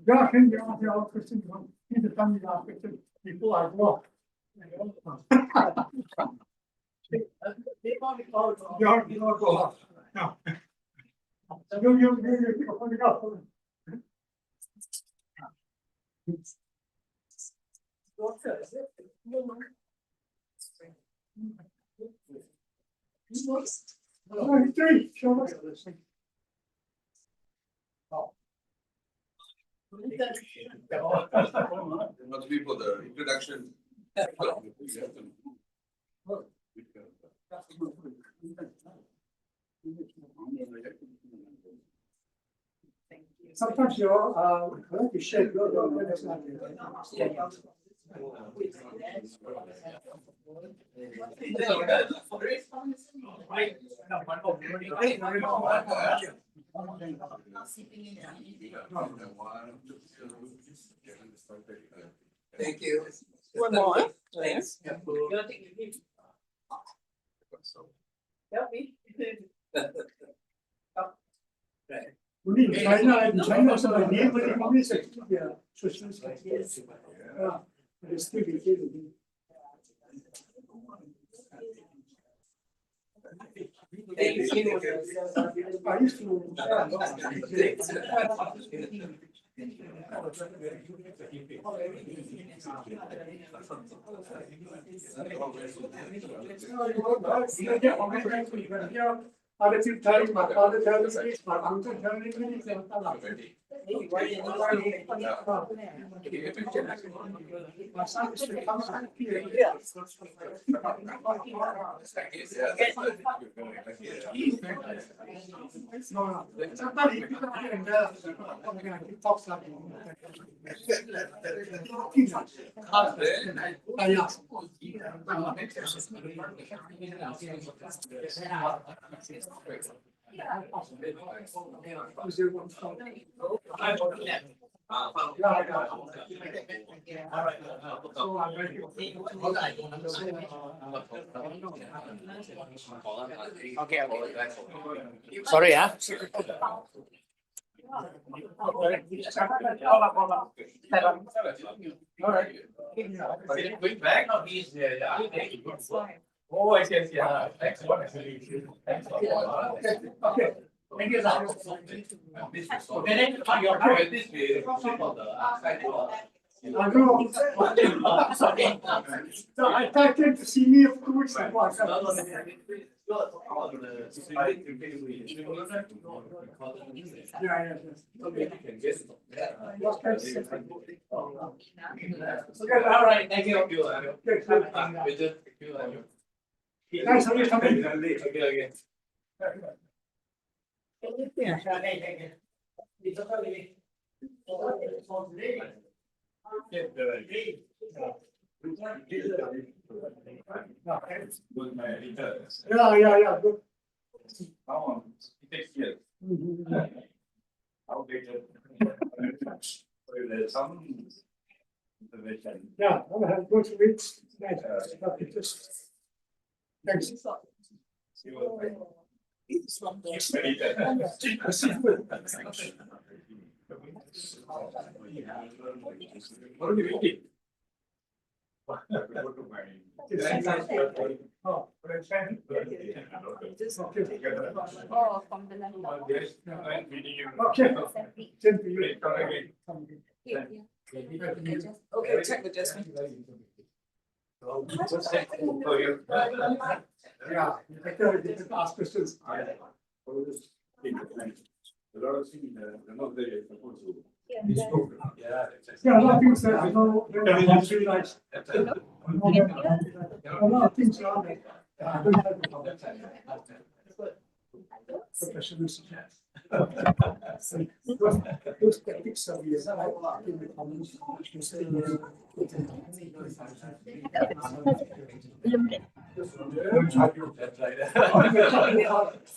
Yeah, can you ask your question? He's the family question before I go. You go. No. You pick up on the go. Must be for the introduction. Sometimes you're like to share your Thank you. One more. Thanks. Only in China, so the neighboring communists are still there. Socialists. They still behave. I used to. Other two telling my father telling me, my uncle telling me, my son is to come here. No. Somebody here and there, talk something. Okay. Sorry, yeah. Going back, no, he's oh, I see. Yeah. Thanks a lot. Okay. Thank you, sir. So I thought him to see me, of course. Yeah. Okay, all right, thank you. Thanks for coming. Okay. Yeah, good. It takes years. Outdated. There's some intervention. Yeah, I have good weeks. Nice. Okay, just. Thanks. What do you eat? Oh, Oh, from the land. okay. Same to you. Yeah. Okay, check the Jasmine. Yeah, better you can ask questions. A lot of things, they're not there, you're supposed to. Yeah, a lot of things that I know, that's really nice. A lot of things are there. I don't have professionals. Those tactics are we in the comments. Belum deh.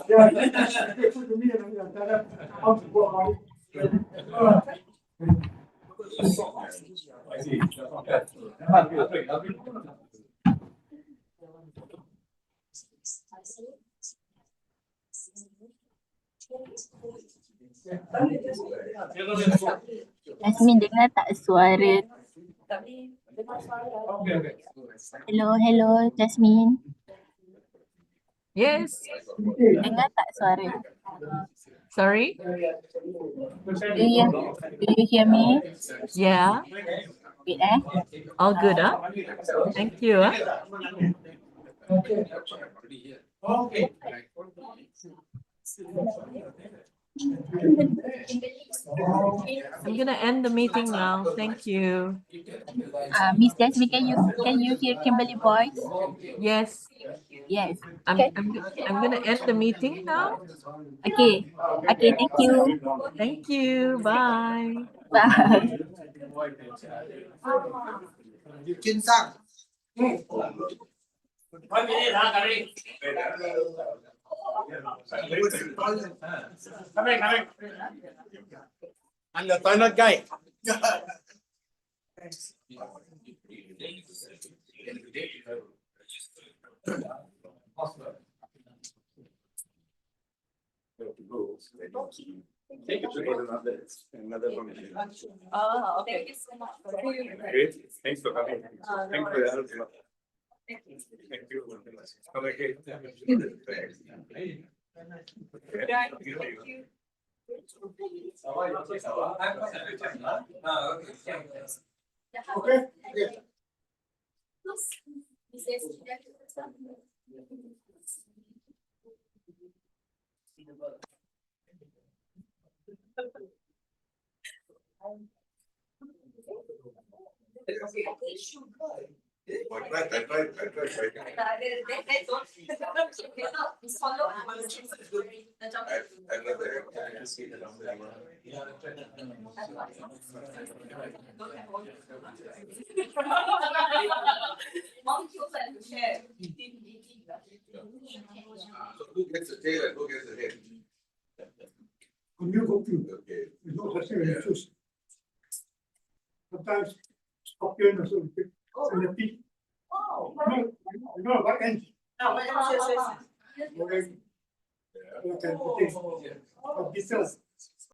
Yeah, that's good to me and tell them how to go about it. I see. Jasmine dengar tak suara? Hello, Jasmine. Yes. Dengar tak suara? Sorry. Do you hear me? Yeah. Wait, All good, huh? Thank you. Huh? I'm gonna end the meeting now. Thank you. Miss Jasmine, can you hear Kimberly voice? Yes. Yes. I'm gonna end the meeting now. Okay. Okay, thank you. Thank you. Bye. Bye. I'm the toilet guy. Take it to another commission. Oh, okay. Thank you so much. Great, thanks for coming. Thanks for the help. Thank you. Okay. Okay. Who gets the tail and who gets the head? When you go through, there's no such thing as choose. Sometimes scorpion also big centipede. You know what ends? But details.